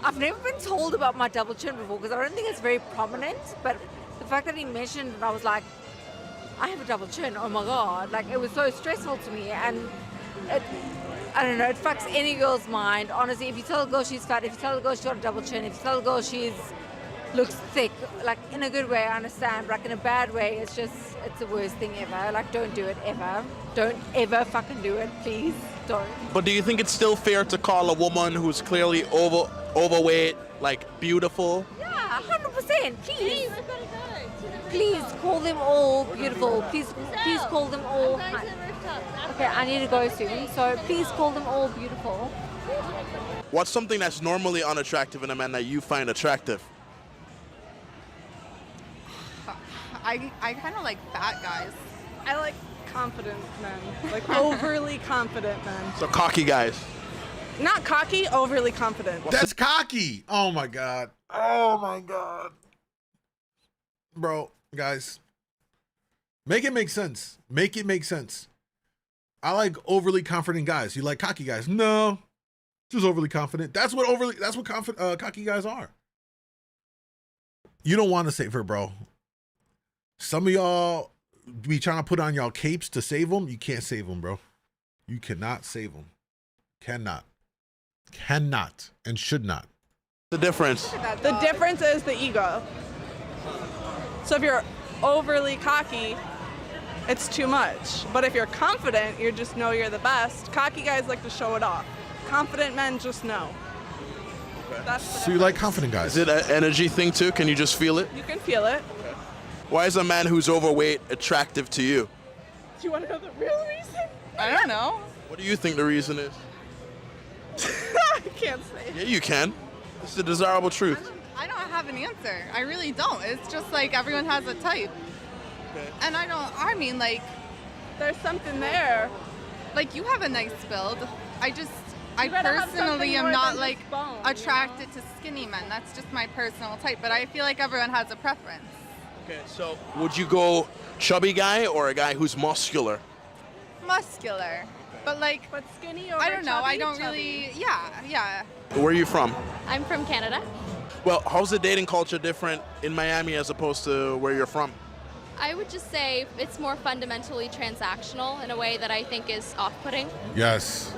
I've never been told about my double chin before because I don't think it's very prominent, but the fact that he mentioned it, I was like, I have a double chin, oh my God. Like, it was so stressful to me, and it, I don't know, it fucks any girl's mind. Honestly, if you tell a girl she's fat, if you tell a girl she's got a double chin, if you tell a girl looks thick, like in a good way, I understand, but like in a bad way, it's the worst thing ever. Like, don't do it ever. Don't ever fucking do it, please, don't. But do you think it's still fair to call a woman who's clearly overweight, like, beautiful? Yeah, 100%, please. Please call them all beautiful. Please call them all. Okay, I need to go soon, so please call them all beautiful. What's something that's normally unattractive in a man that you find attractive? I kind of like fat guys. I like confident men, like overly confident men. So cocky guys. Not cocky, overly confident. That's cocky. Oh my God. Oh my God. Bro, guys, make it make sense. Make it make sense. I like overly confident guys. You like cocky guys? No, just overly confident. That's what cocky guys are. You don't want to save her, bro. Some of y'all be trying to put on y'all capes to save them. You can't save them, bro. You cannot save them. Cannot, and should not. The difference. The difference is the ego. So if you're overly cocky, it's too much. But if you're confident, you just know you're the best. Cocky guys like to show it off. Confident men just know. That's the So you like confident guys? Is it an energy thing too? Can you just feel it? You can feel it. Why is a man who's overweight attractive to you? Do you want to know the real reason? I don't know. What do you think the reason is? I can't say. Yeah, you can. It's the desirable truth. I don't have an answer. I really don't. It's just like everyone has a type. Okay. And I mean, like, There's something there. like you have a nice build. I You gotta have something personally am more not than like just bone, attracted to skinny men. That's just my personal type. But I feel like everyone has a preference. Okay, so would you go chubby guy or a guy who's muscular? Muscular. But like, But skinny over I don't know. I chubby, don't chubby. really, yeah. Where are you from? I'm from Canada. Well, how's the dating culture different in Miami as opposed to where you're from? I would just say it's more fundamentally transactional in a way that I think is off-putting. Yes.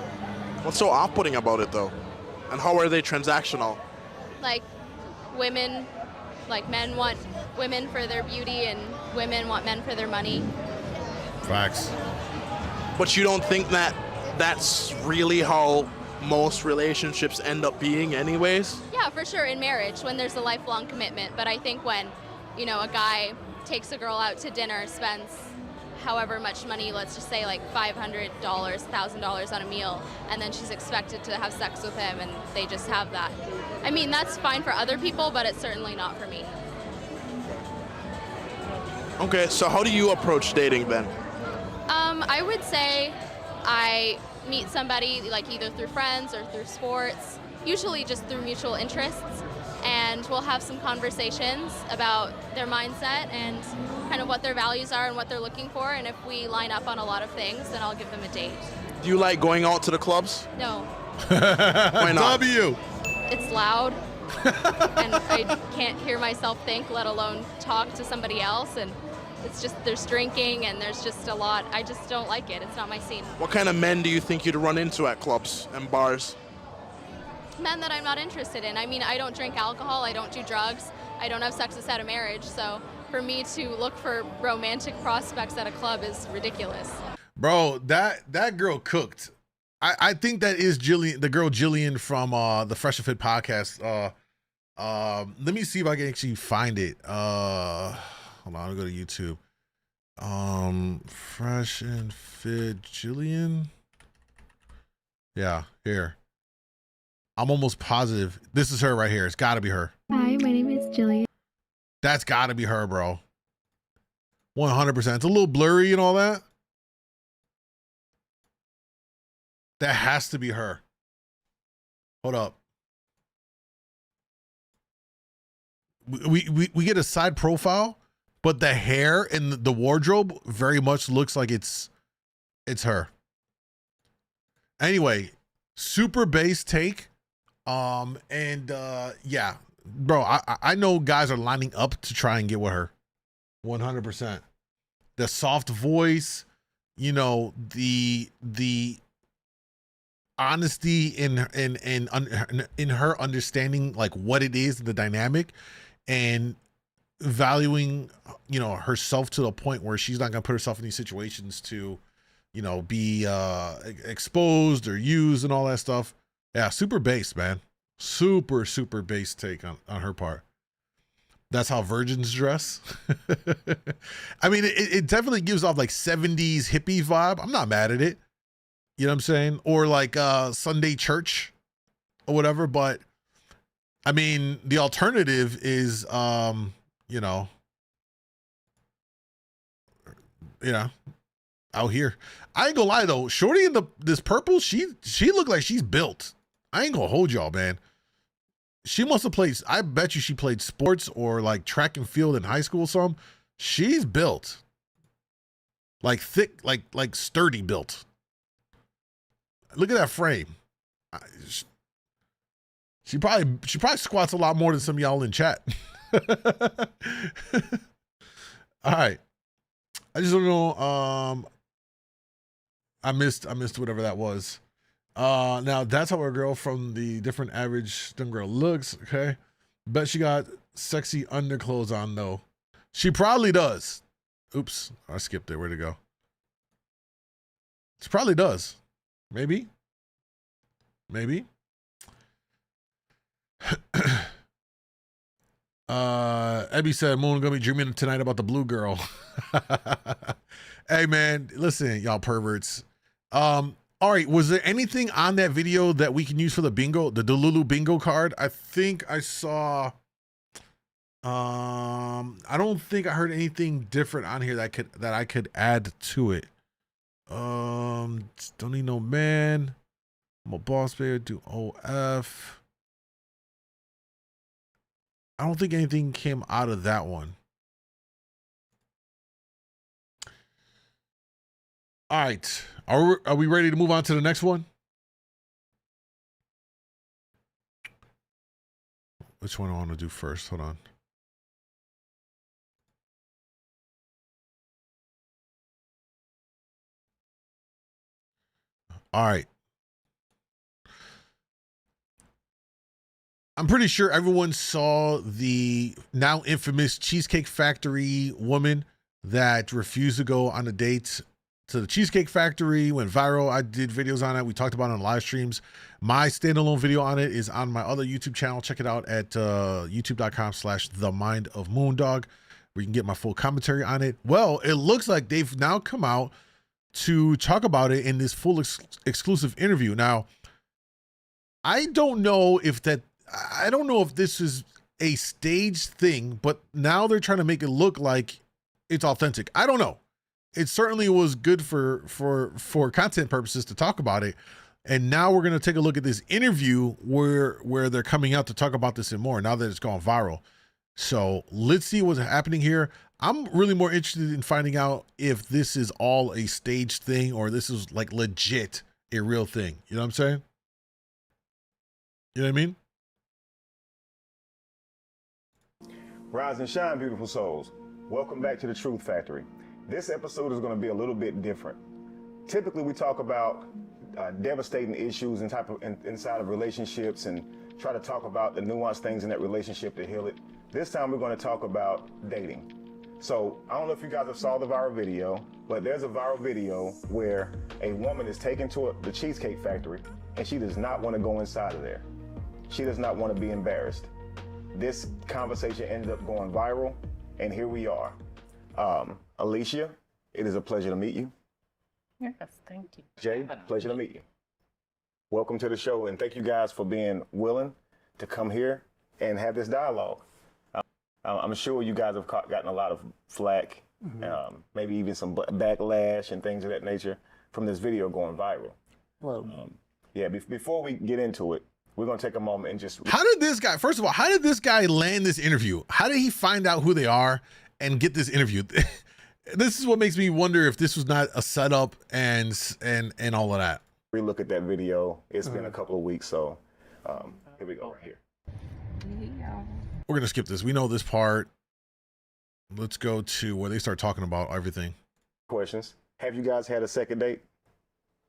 What's so off-putting about it though? And how are they transactional? Like men want women for their beauty and women want men for their money. Facts. But you don't think that that's really how most relationships end up being anyways? Yeah, for sure, in marriage, when there's a lifelong commitment. But I think when, a guy takes a girl out to dinner, spends however much money, let's just say like $500, $1,000 on a meal, and then she's expected to have sex with him and they just have that. I mean, that's fine for other people, but it's certainly not for me. Okay, so how do you approach dating then? I would say I meet somebody like either through friends or through sports, usually just through mutual interests, and we'll have some conversations about their mindset and kind of what their values are and what they're looking for, and if we line up on a lot of things, then I'll give them a date. Do you like going out to the clubs? No. Why not? W. It's loud, and I can't hear myself think, let alone talk to somebody else, and it's just, there's drinking and there's just a lot. I just don't like it. It's not my scene. What kind of men do you think you'd run into at clubs and bars? Men that I'm not interested in. I mean, I don't drink alcohol, I don't do drugs, I don't have sex outside of marriage, so for me to look for romantic prospects at a club is ridiculous. Bro, that girl cooked. I think that is Jillian, the girl Jillian from the Fresh and Fit podcast. Let me see if I can actually find it. Hold on, I'll go to YouTube. Fresh and Fit Jillian. Yeah, here. I'm almost positive this is her right here. It's got to be her. Hi, my name is Jillian. That's got to be her, bro. 100%. It's a little blurry and all that. That has to be her. Hold up. we get a side profile, but the hair and the wardrobe very much looks like it's her. Anyway, super base take. Yeah, bro, I know guys are lining up to try and get with her. 100%. The soft voice, you know, the honesty in her understanding like what it is, the dynamic, and valuing, you know, herself to the point where she's not gonna put herself in these situations to, you know, be exposed or used and all that stuff. Yeah, super base, man. Super base take on her part. That's how virgins dress. I mean, it definitely gives off like 70s hippie vibe. I'm not mad at it. You know what I'm saying? Or like Sunday church or whatever. But I mean, the alternative is, you know, out here. I ain't gonna lie though. Shorty in this purple, she looked like she's built. I ain't gonna hold y'all, man. She must have played, I bet you she played sports or like track and field in high school or something. She's built. Like thick, like sturdy built. Look at that frame. She probably squats a lot more than some of y'all in chat. All right. I just don't know. I missed whatever that was. Now that's how our girl from the different average dumb girl looks. Okay, bet she got sexy underclothes on though. She probably does. Oops, I skipped it. Where'd it go? She probably does. Maybe. Ebby said Moon gonna be dreaming tonight about the blue girl. Hey man, listen, y'all perverts. All right, was there anything on that video that we can use for the bingo, the Delulu bingo card? I think I saw, I don't think I heard anything different on here that I could add to it. Don't need no man. I'm a boss player, do OF. I don't think anything came out of that one. All right. Are we ready to move on to the next one? Which one I want to do first? Hold on. All right. I'm pretty sure everyone saw the now infamous Cheesecake Factory woman that refused to go on a date to the Cheesecake Factory, went viral. I did videos on it. We talked about it on live streams. My standalone video on it is on my other YouTube channel. Check it out at youtube.com/themindofmoondawg, where you can get my full commentary on it. Well, it looks like they've now come out to talk about it in this full exclusive interview. Now, I don't know if this is a staged thing, but now they're trying to make it look like it's authentic. I don't know. It certainly was good for content purposes to talk about it. And now we're going to take a look at this interview where they're coming out to talk about this and more now that it's gone viral. So let's see what's happening here. I'm really more interested in finding out if this is all a staged thing or this is like legit a real thing. You know what I'm saying? You know what I mean? Rise and shine, beautiful souls. Welcome back to the Truth Factory. This episode is going to be a little bit different. Typically, we talk about devastating issues inside of relationships and try to talk about the nuanced things in that relationship to heal it. This time, we're going to talk about dating. So I don't know if you guys have saw the viral video, but there's a viral video where a woman is taken to the Cheesecake Factory and she does not want to go inside of there. She does not want to be embarrassed. This conversation ended up going viral, and here we are. Alicia, it is a pleasure to meet you. Yes, thank you. Jay, pleasure to meet you. Welcome to the show, and thank you guys for being willing to come here and have this dialogue. I'm sure you guys have gotten a lot of flack, maybe even some backlash and things of that nature from this video going viral. Well, yeah, before we get into it, we're going to take a moment and just... How did this guy, first of all, how did this guy land this interview? How did he find out who they are and get this interview? This is what makes me wonder if this was not a setup and all of that. Relook at that video. It's been a couple of weeks, so here we go right here. We're going to skip this. We know this part. Let's go to where they start talking about everything. Questions. Have you guys had a second date?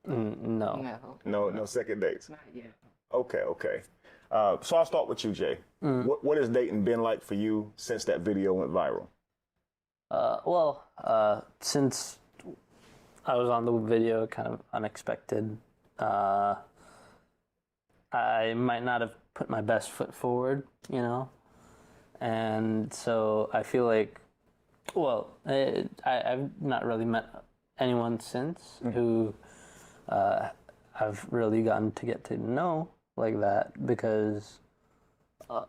No. No second dates? Not yet. Okay. So I'll start with you, Jay. What has dating been like for you since that video went viral? Since I was on the video, kind of unexpected, I might not have put my best foot forward, you know? And so I feel like, I've not really met anyone since who I've really gotten to get to know like that, because a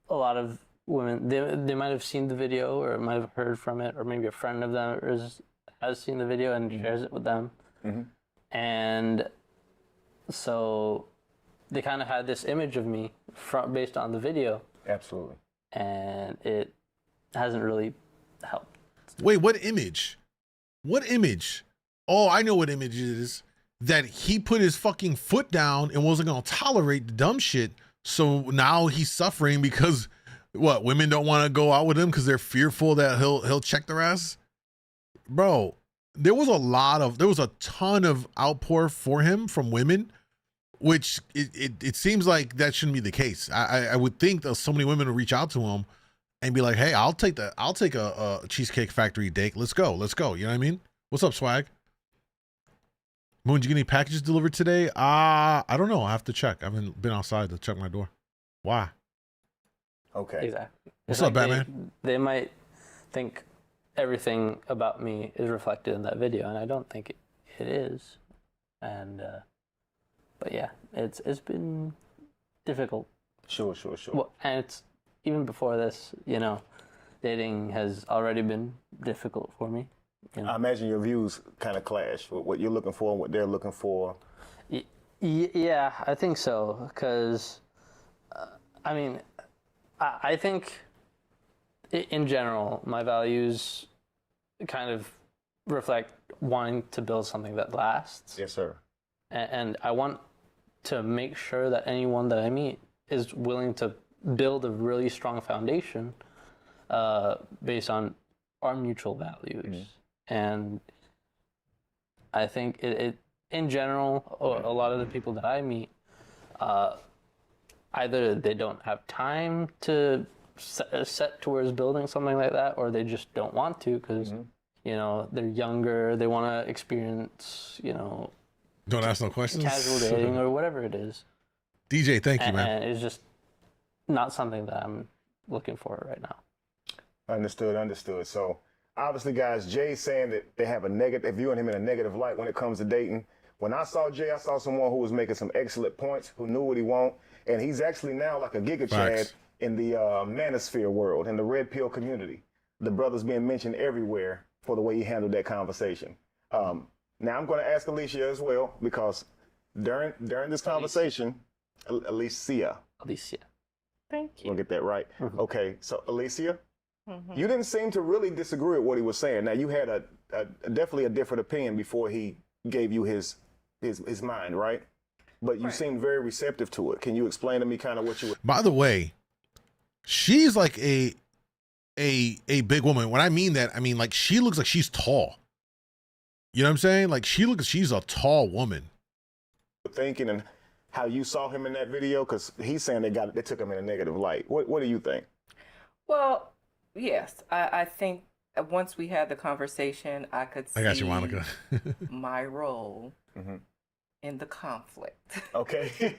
lot of women, they might have seen the video or might have heard from it, or maybe a friend of them has seen the video and shares it with them. And so they kind of had this image of me based on the video. Absolutely. And it hasn't really helped. Wait, what image? What image? Oh, I know what image it is. That he put his fucking foot down and wasn't going to tolerate the dumb shit. So now he's suffering because what? Women don't want to go out with him because they're fearful that he'll check their ass. Bro, there was a ton of outpour for him from women, which it seems like that shouldn't be the case. I would think that so many women would reach out to him and be like, hey, I'll take a Cheesecake Factory date. Let's go. You know what I mean? What's up, swag? Moon, did you get any packages delivered today? I don't know. I have to check. I haven't been outside to check my door. Why? Okay. Exactly. What's up, Batman? They might think everything about me is reflected in that video, and I don't think it is. And but yeah, it's been difficult. Sure. Well, and it's even before this, you know, dating has already been difficult for me. You know? I imagine your views kind of clash with what you're looking for and what they're looking for. Yeah, I think so. Because, I mean, I think in general, my values kind of reflect wanting to build something that lasts. Yes, sir. And I want to make sure that anyone that I meet is willing to build a really strong foundation based on our mutual values. And I think it in general, a lot of the people that I meet, either they don't have time to set towards building something like that, or they just don't want to because, you know, they're younger, they want to experience, you know, don't ask no questions, casual dating or whatever it is. DJ, thank you, man. And it's just not something that I'm looking for right now. Understood. So obviously, guys, Jay's saying that they have they're viewing him in a negative light when it comes to dating. When I saw Jay, I saw someone who was making some excellent points, who knew what he wanted, and he's actually now like a Giga Chad in the manosphere world, in the red pill community. The brother's being mentioned everywhere for the way he handled that conversation. Now I'm going to ask Alicia as well, because during this conversation, Alicia. Thank you. We'll get that right. Okay, so Alicia, you didn't seem to really disagree with what he was saying. Now you had a definitely a different opinion before he gave you his mind, right? But you seemed very receptive to it. Can you explain to me kind of what you were? By the way, she's like a big woman. When I mean that, I mean like she looks like she's tall. You know what I'm saying? Like she's a tall woman. Thinking and how you saw him in that video, because he's saying they took him in a negative light. What do you think? Well, yes, I think once we had the conversation, I could see I got you, Monica. my role in the conflict. Okay.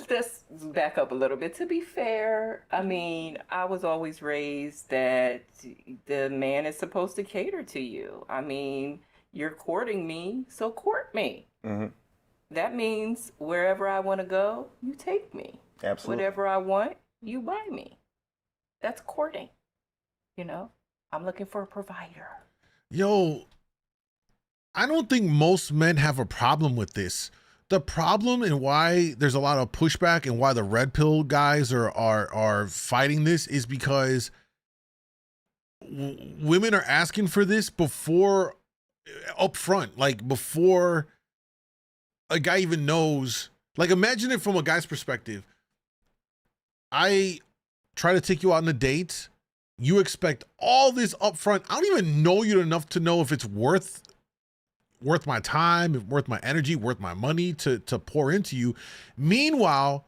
Let's back up a little bit. To be fair, I mean, I was always raised that the man is supposed to cater to you. I mean, you're courting me, so court me. That means wherever I want to go, you take me. Absolutely. Whatever I want, you buy me. That's courting. You know, I'm looking for a provider. Yo, I don't think most men have a problem with this, the problem and why there's a lot of pushback and why the red pill guys are fighting this is because women are asking for this before up front, like before a guy even knows. Like, imagine it from a guy's perspective. I try to take you out on a date. You expect all this up front. I don't even know you enough to know if it's worth my time, worth my energy, worth my money to pour into you. Meanwhile,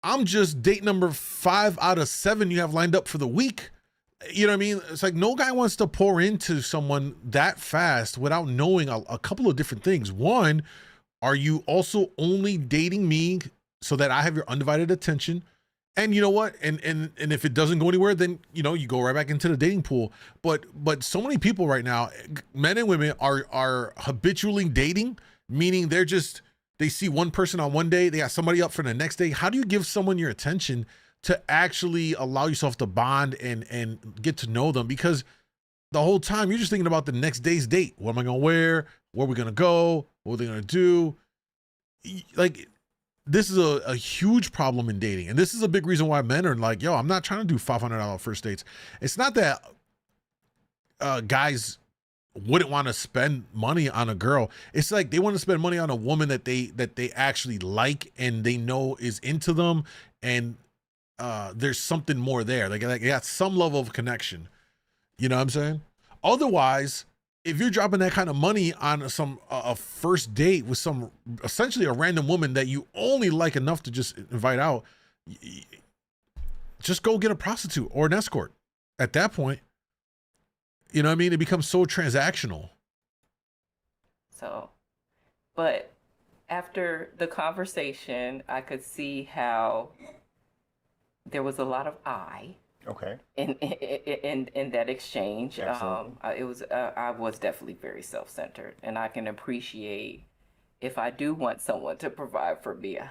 I'm just date number 5 out of 7 you have lined up for the week. You know what I mean? It's like no guy wants to pour into someone that fast without knowing a couple of different things. One, are you also only dating me so that I have your undivided attention? And you know what? And if it doesn't go anywhere, then you know you go right back into the dating pool. But so many people right now, men and women, are habitually dating, meaning they see one person on one day, they got somebody up for the next day. How do you give someone your attention to actually allow yourself to bond and get to know them? Because the whole time you're just thinking about the next day's date. What am I gonna wear? Where are we gonna go? What are they gonna do? Like, this is a huge problem in dating. And this is a big reason why men are like, yo, I'm not trying to do $500 first dates. It's not that guys wouldn't want to spend money on a girl. It's like they want to spend money on a woman that they actually like and they know is into them, and there's something more there. Like they got some level of connection. You know what I'm saying? Otherwise, if you're dropping that kind of money on a first date with some essentially a random woman that you only like enough to just invite out, just go get a prostitute or an escort. At that point, you know what I mean? It becomes so transactional. So, but after the conversation, I could see how there was a lot of Okay. in that exchange. Absolutely. I was definitely very self-centered, and I can appreciate if I do want someone to provide for me, I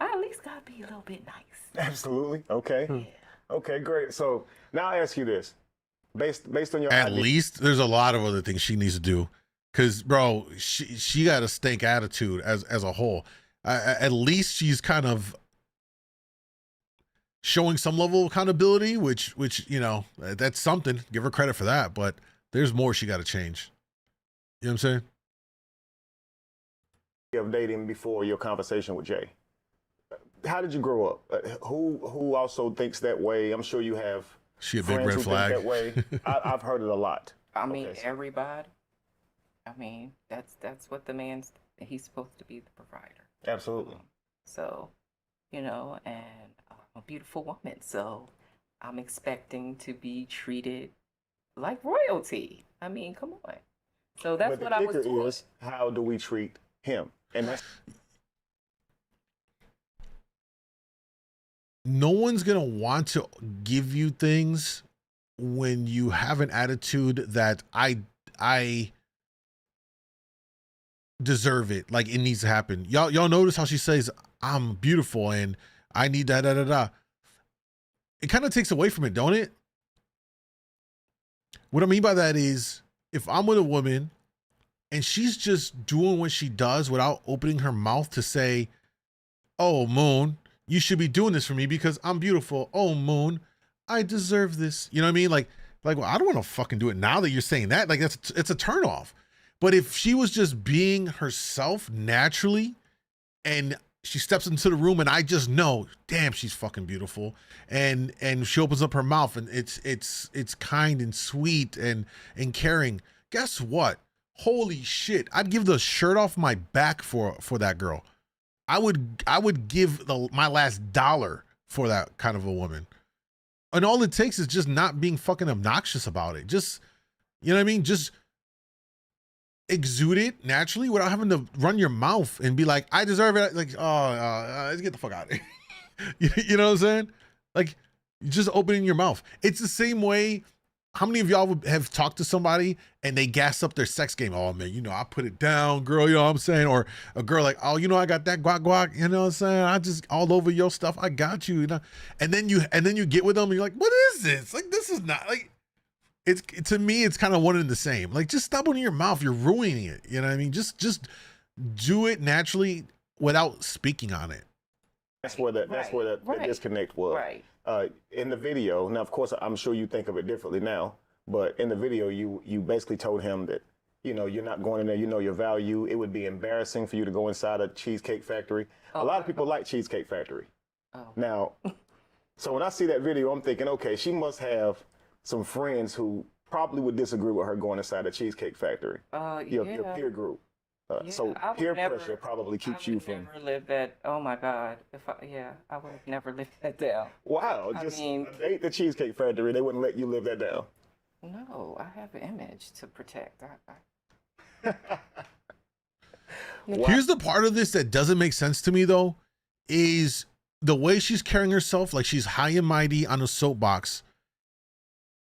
at least gotta be a little bit nice. Absolutely. Okay. Yeah. Okay, great. So now I ask you this, based on your At least there's a lot of other things she needs to do, because bro, she got a stank attitude as a whole. At least she's kind of showing some level of accountability, which you know, that's something. Give her credit for that, but there's more she got to change. You know what I'm saying? Of dating before your conversation with Jay, how did you grow up? Who also thinks that way? I'm sure you have. She a big friends red who flag. Think that way. I've heard it a lot. I mean, everybody. I mean, that's what the man's. He's supposed to be the provider. Absolutely. So, you know, and I'm a beautiful woman, so I'm expecting to be treated like royalty. I mean, come on. So that's what I was doing. Is, how do we treat him? And that's no one's gonna want to give you things when you have an attitude that I deserve it, like it needs to happen. Y'all notice how she says I'm beautiful and I need da da da da. It kind of takes away from it, don't it? What I mean by that is, if I'm with a woman and she's just doing what she does without opening her mouth to say, oh, Moon, you should be doing this for me because I'm beautiful. Oh, Moon, I deserve this. You know what I mean? Like, well, I don't want to fucking do it now that you're saying that. Like, it's a turnoff. But if she was just being herself naturally and she steps into the room and I just know, damn, she's fucking beautiful. And she opens up her mouth and it's kind and sweet and caring. Guess what? Holy shit. I'd give the shirt off my back for that girl. I would give my last dollar for that kind of a woman. And all it takes is just not being fucking obnoxious about it. Just, you know what I mean? Just exude it naturally without having to run your mouth and be like, I deserve it. Like, let's get the fuck out of here. You know what I'm saying? Like, just opening your mouth. It's the same way. How many of y'all have talked to somebody and they gas up their sex game? Oh man, you know, I put it down, girl, you know what I'm saying? Or a girl like, oh, you know, I got that guac, you know what I'm saying? I just all over your stuff. I got you, you know? And then you get with them and you're like, what is this? Like, this is not like, to me, it's kind of one and the same. Like, just stop opening your mouth. You're ruining it. You know what I mean? Just do it naturally without speaking on it. That's where the disconnect was. Right. In the video, now of course I'm sure you think of it differently now, but in the video you basically told him that, you know, you're not going in there, you know your value. It would be embarrassing for you to go inside a Cheesecake Factory. A lot of people like Cheesecake Factory. Now, so when I see that video, I'm thinking, okay, she must have some friends who probably would disagree with her going inside a Cheesecake Factory. Your peer group. So peer pressure probably keeps you from. Never live that. Oh my God! I would have never lived that down. Wow! I mean, ate the Cheesecake Factory. They wouldn't let you live that down. No, I have an image to protect. Here's the part of this that doesn't make sense to me though, is the way she's carrying herself, like she's high and mighty on a soapbox.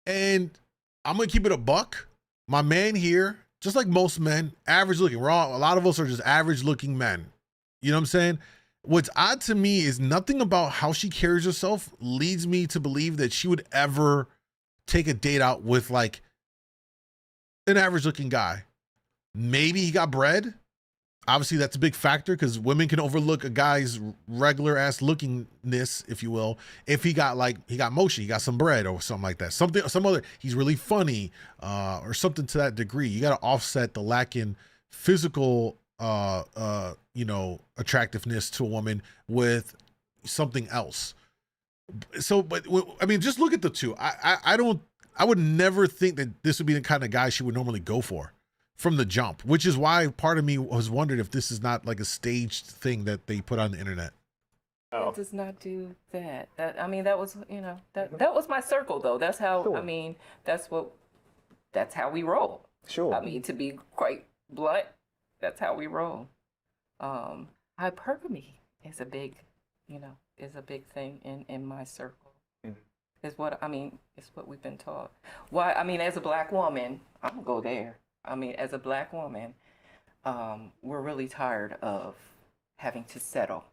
And I'm gonna keep it a buck. My man here, just like most men, average looking. A lot of us are just average looking men. You know what I'm saying? What's odd to me is nothing about how she carries herself leads me to believe that she would ever take a date out with like an average looking guy. Maybe he got bread. Obviously that's a big factor because women can overlook a guy's regular ass lookingness, if you will, if he got motion, he got some bread or something like that. Some other, he's really funny, or something to that degree. You got to offset the lacking physical, you know, attractiveness to a woman with something else. So, but I mean, just look at the two. I would never think that this would be the kind of guy she would normally go for from the jump, which is why part of me was wondering if this is not like a staged thing that they put on the internet. It does not do that. I mean, that was, you know, that was my circle though. That's how, sure. I mean, that's how we roll. Sure. I mean, to be quite blunt, that's how we roll. Hypergamy is a big, you know, is a big thing in my circle. Mm-hmm. It's what we've been taught. Why? I mean, as a black woman, I'm gonna go there. I mean, as a black woman, we're really tired of having to settle.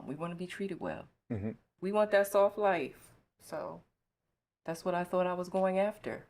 We want to be treated well. Mm-hmm. We want that soft life. So that's what I thought I was going after.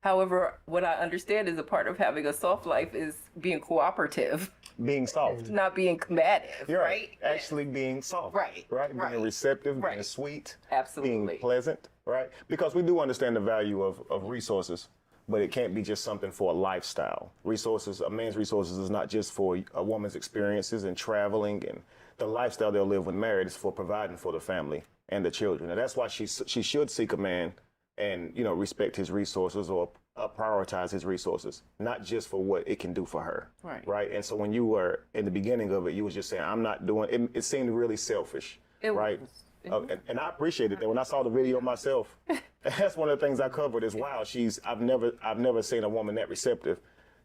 However, what I understand is a part of having a soft life is being cooperative. Being soft. Not being combative. You're right. Actually being soft. Right. Right. Being receptive, being sweet. Absolutely. Being pleasant. Right. Because we do understand the value of resources. But it can't be just something for a lifestyle. Resources, a man's resources is not just for a woman's experiences and traveling and the lifestyle they'll live when married is for providing for the family and the children. And that's why she should seek a man and, you know, respect his resources or prioritize his resources, not just for what it can do for her. Right. Right. And so when you were in the beginning of it, you was just saying, I'm not doing it. It seemed really selfish. Right. And I appreciated that when I saw the video myself. That's one of the things I covered is, wow, I've never seen a woman that receptive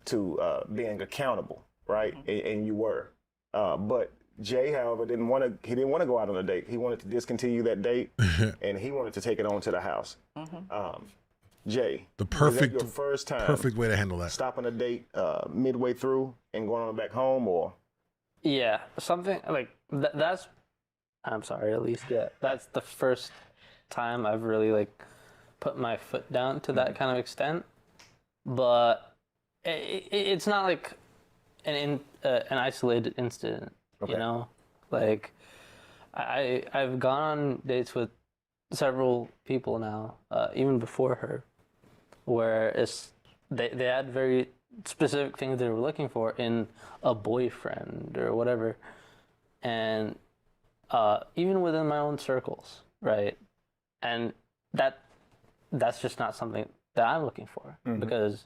to being accountable, right? Mm-hmm. And you were. But Jay, however, didn't want to go out on a date. He wanted to discontinue that date, and he wanted to take it on to the house. Mm-hmm. Jay, the perfect, was that your first time, perfect way to handle that. Stopping a date midway through and going on back home, or? Yeah, something like that's. I'm sorry, at least, yeah. That's the first time I've really like put my foot down to that kind of extent. But it's not like an isolated incident, you know? Like I've gone on dates with several people now, even before her, where they had very specific things they were looking for in a boyfriend or whatever. And even within my own circles, right? And that's just not something that I'm looking for, because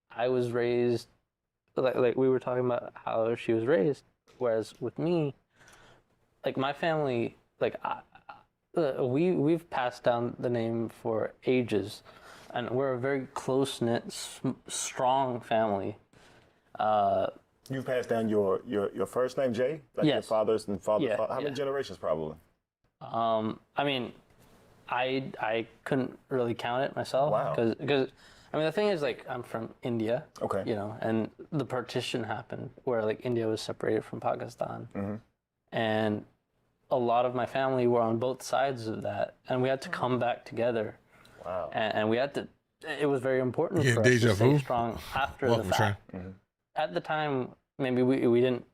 I was raised like we were talking about how she was raised, whereas with me, like my family, like we've passed down the name for ages, and we're a very close-knit, strong family. You passed down your first name, Jay? Like yes. Your father's and father. Yeah, How many generations, probably? I mean, I couldn't really count it myself. Wow. Because I mean, the thing is, like, I'm from India. Okay. You know, and the partition happened where, like, India was separated from Pakistan. Mm-hmm. And a lot of my family were on both sides of that. And we had to come back together. Wow. And we had to, it was very important for us to stay strong after the fact. Mm-hmm. At the time, maybe we didn't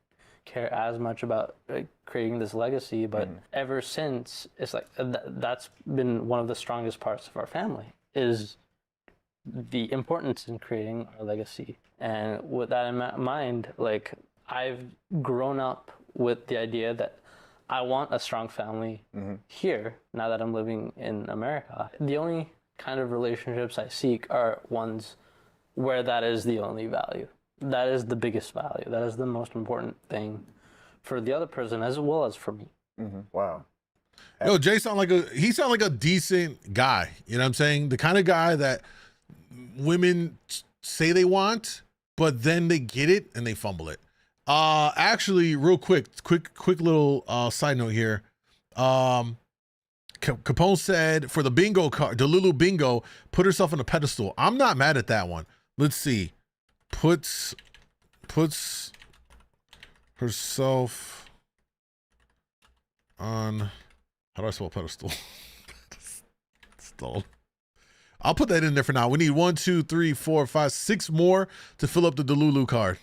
care as much about creating this legacy, but ever since, it's like that's been one of the strongest parts of our family, is the importance in creating our legacy. And with that in mind, like, I've grown up with the idea that I want a strong family here now that I'm living in America. The only kind of relationships I seek are ones where that is the only value. That is the biggest value. That is the most important thing for the other person as well as for me. Wow. Yo, Jay sound like a decent guy. You know what I'm saying? The kind of guy that women say they want, but then they get it and they fumble it. Actually, real quick little side note here. Capone said for the bingo card, the Lulu bingo, put herself on a pedestal. I'm not mad at that one. Let's see. Puts herself on, how do I spell pedestal? Stall. I'll put that in there for now. We need 1, 2, 3, 4, 5, 6 more to fill up the Delulu card.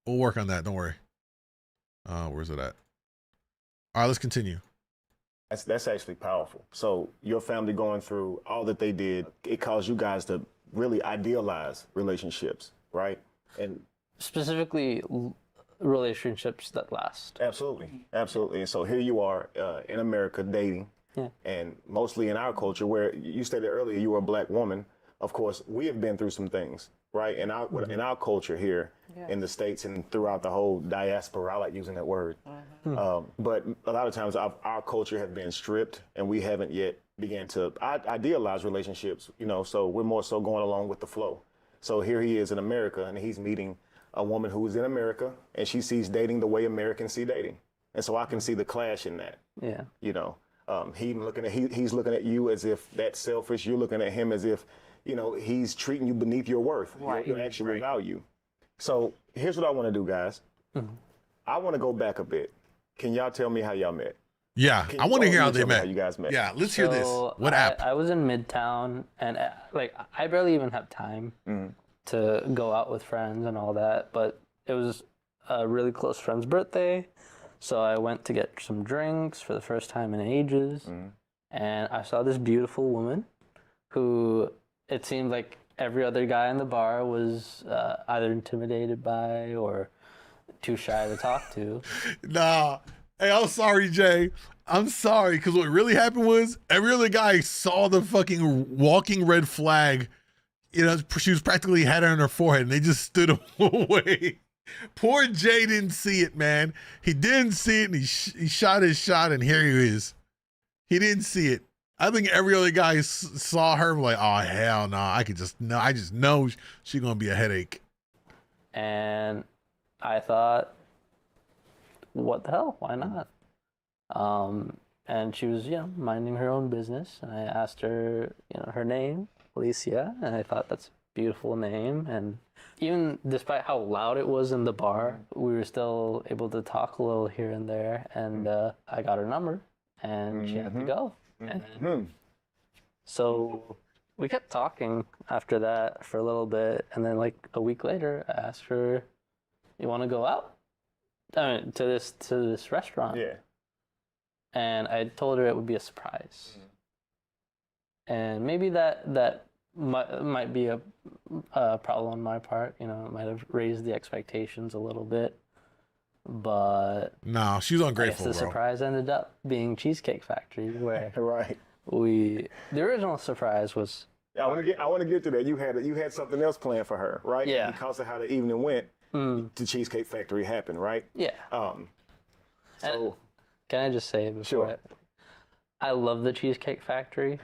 We'll work on that. Don't worry. Where's it at? All right, let's continue. That's actually powerful. So your family going through all that they did, it caused you guys to really idealize relationships, right? And specifically relationships that last. Absolutely. And so here you are in America dating. Yeah. And mostly in our culture, where you stated earlier you were a black woman. Of course, we have been through some things, right? In our culture here in the States and throughout the whole diaspora, I like using that word. But a lot of times our culture has been stripped, and we haven't yet began to idealize relationships, you know, so we're more so going along with the flow. So here he is in America, and he's meeting a woman who's in America, and she sees dating the way Americans see dating. And so I can see the clash in that. Yeah. You know, he's looking at you as if that's selfish. You're looking at him as if, you know, he's treating you beneath your worth, your actual value. So here's what I want to do, guys. I want to go back a bit. Can y'all tell me how y'all met? Yeah, I want to hear how they met. How you guys met? Yeah, let's hear this. What app? I was in Midtown, and like I barely even have time to go out with friends and all that. But it was a really close friend's birthday, so I went to get some drinks for the first time in ages, and I saw this beautiful woman, who it seemed like every other guy in the bar was either intimidated by or too shy to talk to. Nah. Hey, I'm sorry, Jay. I'm sorry, because what really happened was every other guy saw the fucking walking red flag. You know, she was practically had it on her forehead, and they just stood away. Poor Jay didn't see it, man. He didn't see it, and he shot his shot, and here he is. He didn't see it. I think every other guy saw her like, oh, hell no. I just know she's going to be a headache. And I thought, what the hell? Why not? And she was, you know, minding her own business. And I asked her, you know, her name, Alicia, and I thought that's a beautiful name. And even despite how loud it was in the bar, we were still able to talk a little here and there. And I got her number, and she had to go. And so we kept talking after that for a little bit. And then like a week later, I asked her, you want to go out? To this restaurant. Yeah. And I told her it would be a surprise. And maybe that might be a problem on my part. You know, it might have raised the expectations a little bit. But no, she was ungrateful. The surprise ended up being Cheesecake Factory, where right. The original surprise was. I want to get to that. You had something else planned for her, right? Yeah. Because of how the evening went. The Cheesecake Factory happened, right? Yeah. So, can I just say before? Sure. I love the Cheesecake Factory,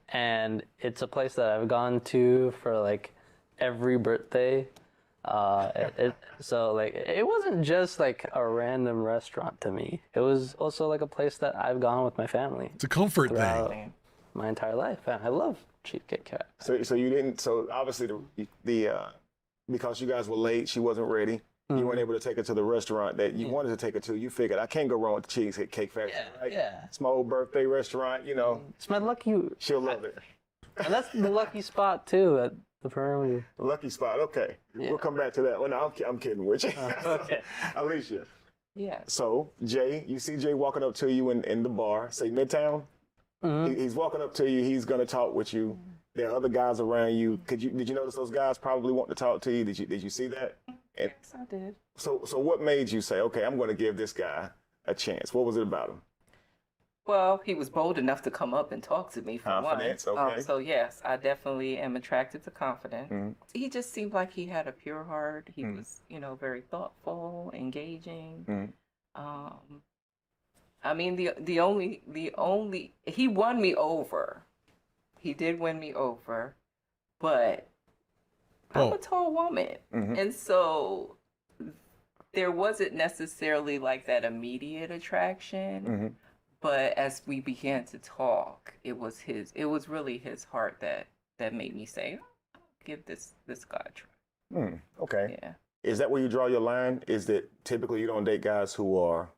and it's a place that I've gone to for like every birthday. So like it wasn't just like a random restaurant to me. It was also like a place that I've gone with my family. It's a comfort thing. My entire life, and I love Cheesecake Factory. So you didn't. So obviously the because you guys were late, she wasn't ready. You weren't able to take her to the restaurant that you wanted to take her to. You figured, I can't go wrong with the Cheesecake Factory, right? Yeah. It's my old birthday restaurant, you know. It's my lucky... She'll love it. And that's the lucky spot, too, at the perimeter. The lucky spot, okay. Yeah. We'll come back to that. Well, no, I'm kidding with you. Okay. Alicia, Yeah. So Jay, you see Jay walking up to you in the bar, say Midtown. He's walking up to you. He's gonna talk with you. There are other guys around you. Did you notice those guys probably want to talk to you? Did you see that? Yes, I did. So what made you say, okay, I'm going to give this guy a chance? What was it about him? Well, he was bold enough to come up and talk to me for Confidence, one. okay. So yes, I definitely am attracted to confidence. He just seemed like he had a pure heart. He was, very thoughtful, engaging. I mean, the only he won me over. He did win me over, but I'm a tall woman, and so there wasn't necessarily like that immediate attraction. But as we began to talk, it was really his heart that made me say, I'll give this guy a try. Okay. Yeah. Is that where you draw your line? Is that typically you don't date guys who are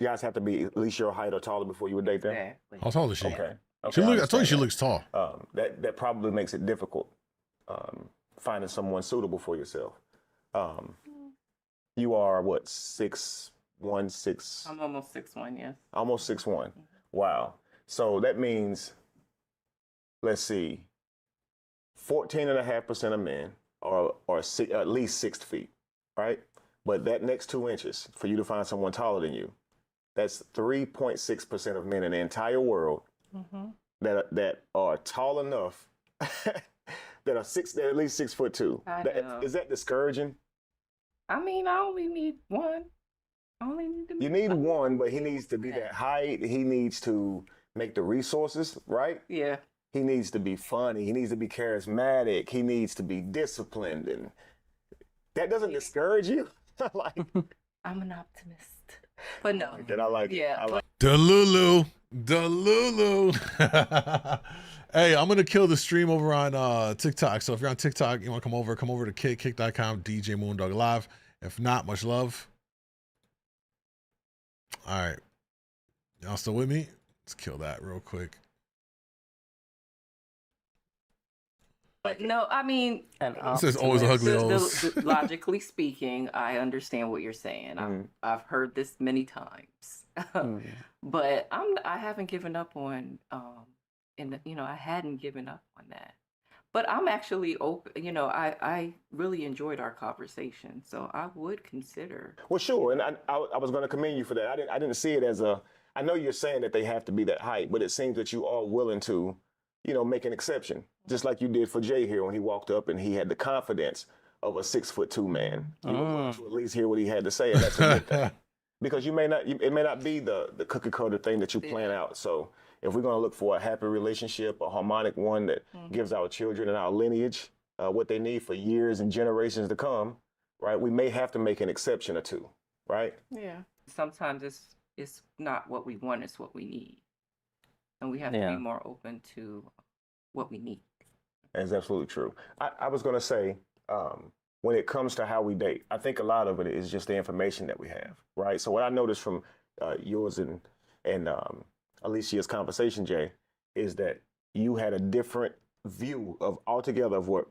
guys have to be at least your height or taller before you would date them? Exactly. How tall is she? Okay. I told you she looks tall. That probably makes it difficult finding someone suitable for yourself. You are what, 6'1", 6? I'm almost 6'1", yes. Almost 6'1". Wow. So that means, let's see, 14.5% of men are at least 6 feet, right? But that next 2 inches for you to find someone taller than you, that's 3.6% of men in the entire world that are tall enough that are at least 6'2". Is that discouraging? I mean, I only need one. You need one, but he needs to be that height. He needs to make the resources, right? Yeah. He needs to be funny. He needs to be charismatic. He needs to be disciplined. And that doesn't discourage you? I'm an optimist. But no. I like it. Yeah. Delulu. Hey, I'm going to kill the stream over on TikTok. So if you're on TikTok, you want to come over to kick.com, djmoondawglive. If not, much love. All right. Y'all still with me? Let's kill that real quick. But no, I mean, this is always ugly. Logically speaking, I understand what you're saying. I've heard this many times, but I haven't given up on, I hadn't given up on that. But I'm actually open. I really enjoyed our conversation, so I would consider. Well, sure, and I was going to commend you for that. I didn't see it as I know you're saying that they have to be that height, but it seems that you are willing to, make an exception, just like you did for Jay here when he walked up and he had the confidence of a 6'2" man. You were willing to at least hear what he had to say, and that's a good thing. Because it may not be the cookie cutter thing that you plan out. So if we're going to look for a happy relationship, a harmonic one that gives our children and our lineage what they need for years and generations to come, right? We may have to make an exception or two, right? Yeah. Sometimes it's not what we want, it's what we need. And we have to be more open to what we need. That's absolutely true. I was going to say, when it comes to how we date, I think a lot of it is just the information that we have, right? So what I noticed from yours and Alicia's conversation, Jay, is that you had a different view of what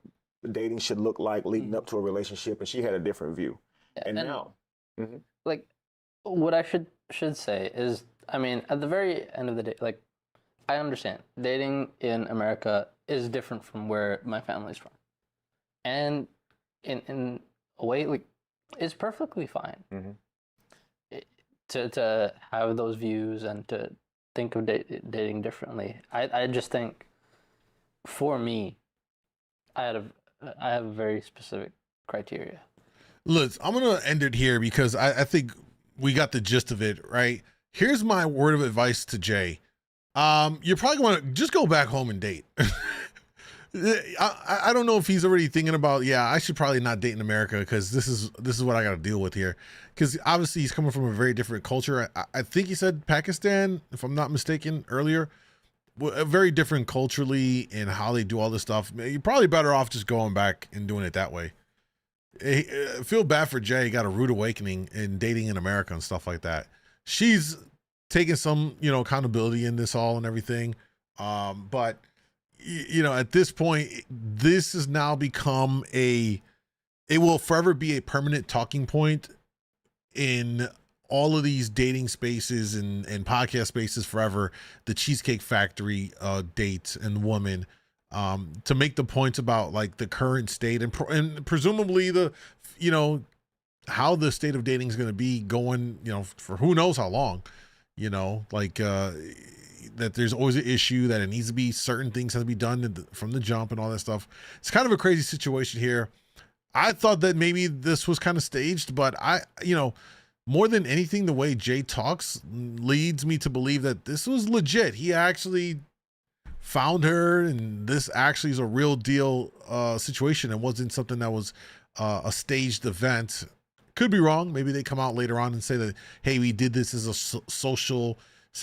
dating should look like leading up to a relationship, and she had a different view. And now, like, what I should say is, I mean, at the very end of the day, like, I understand dating in America is different from where my family's from, and in a way, like, it's perfectly fine to have those views and to think of dating differently. I just think, for me, I have a very specific criteria. Look, I'm gonna end it here because I think we got the gist of it, right? Here's my word of advice to Jay. You're probably going to just go back home and date. I don't know if he's already thinking about, I should probably not date in America because this is what I got to deal with here. Because obviously he's coming from a very different culture. I think he said Pakistan, if I'm not mistaken, earlier. Very different culturally in how they do all this stuff. You're probably better off just going back and doing it that way. I feel bad for Jay. He got a rude awakening in dating in America and stuff like that. She's taking some, accountability in this all and everything. But at this point, this has now become it will forever be a permanent talking point in all of these dating spaces and podcast spaces forever, the Cheesecake Factory date and woman, to make the points about like the current state and presumably the, you know, how the state of dating is going to be going, you know, for who knows how long, you know, like that there's always an issue, that it needs to be certain things have to be done from the jump and all that stuff. It's kind of a crazy situation here. I thought that maybe this was kind of staged, but you know, more than anything, the way Jay talks leads me to believe that this was legit. He actually found her, and this actually is a real deal situation. It wasn't something that was a staged event. Could be wrong. Maybe they come out later on and say that, hey, we did this as a social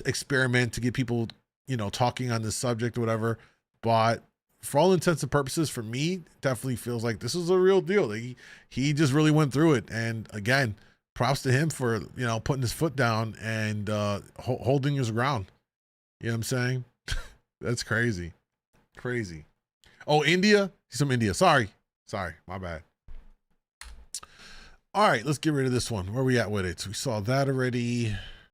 experiment to get people, you know, talking on this subject or whatever. But for all intents and purposes, for me, definitely feels like this is a real deal. He just really went through it. And again, props to him for, you know, putting his foot down and holding his ground. You know what I'm saying? That's crazy. Crazy. Oh, India? He's from India. Sorry, my bad. All right, let's get rid of this one. Where are we at with it? We saw that already.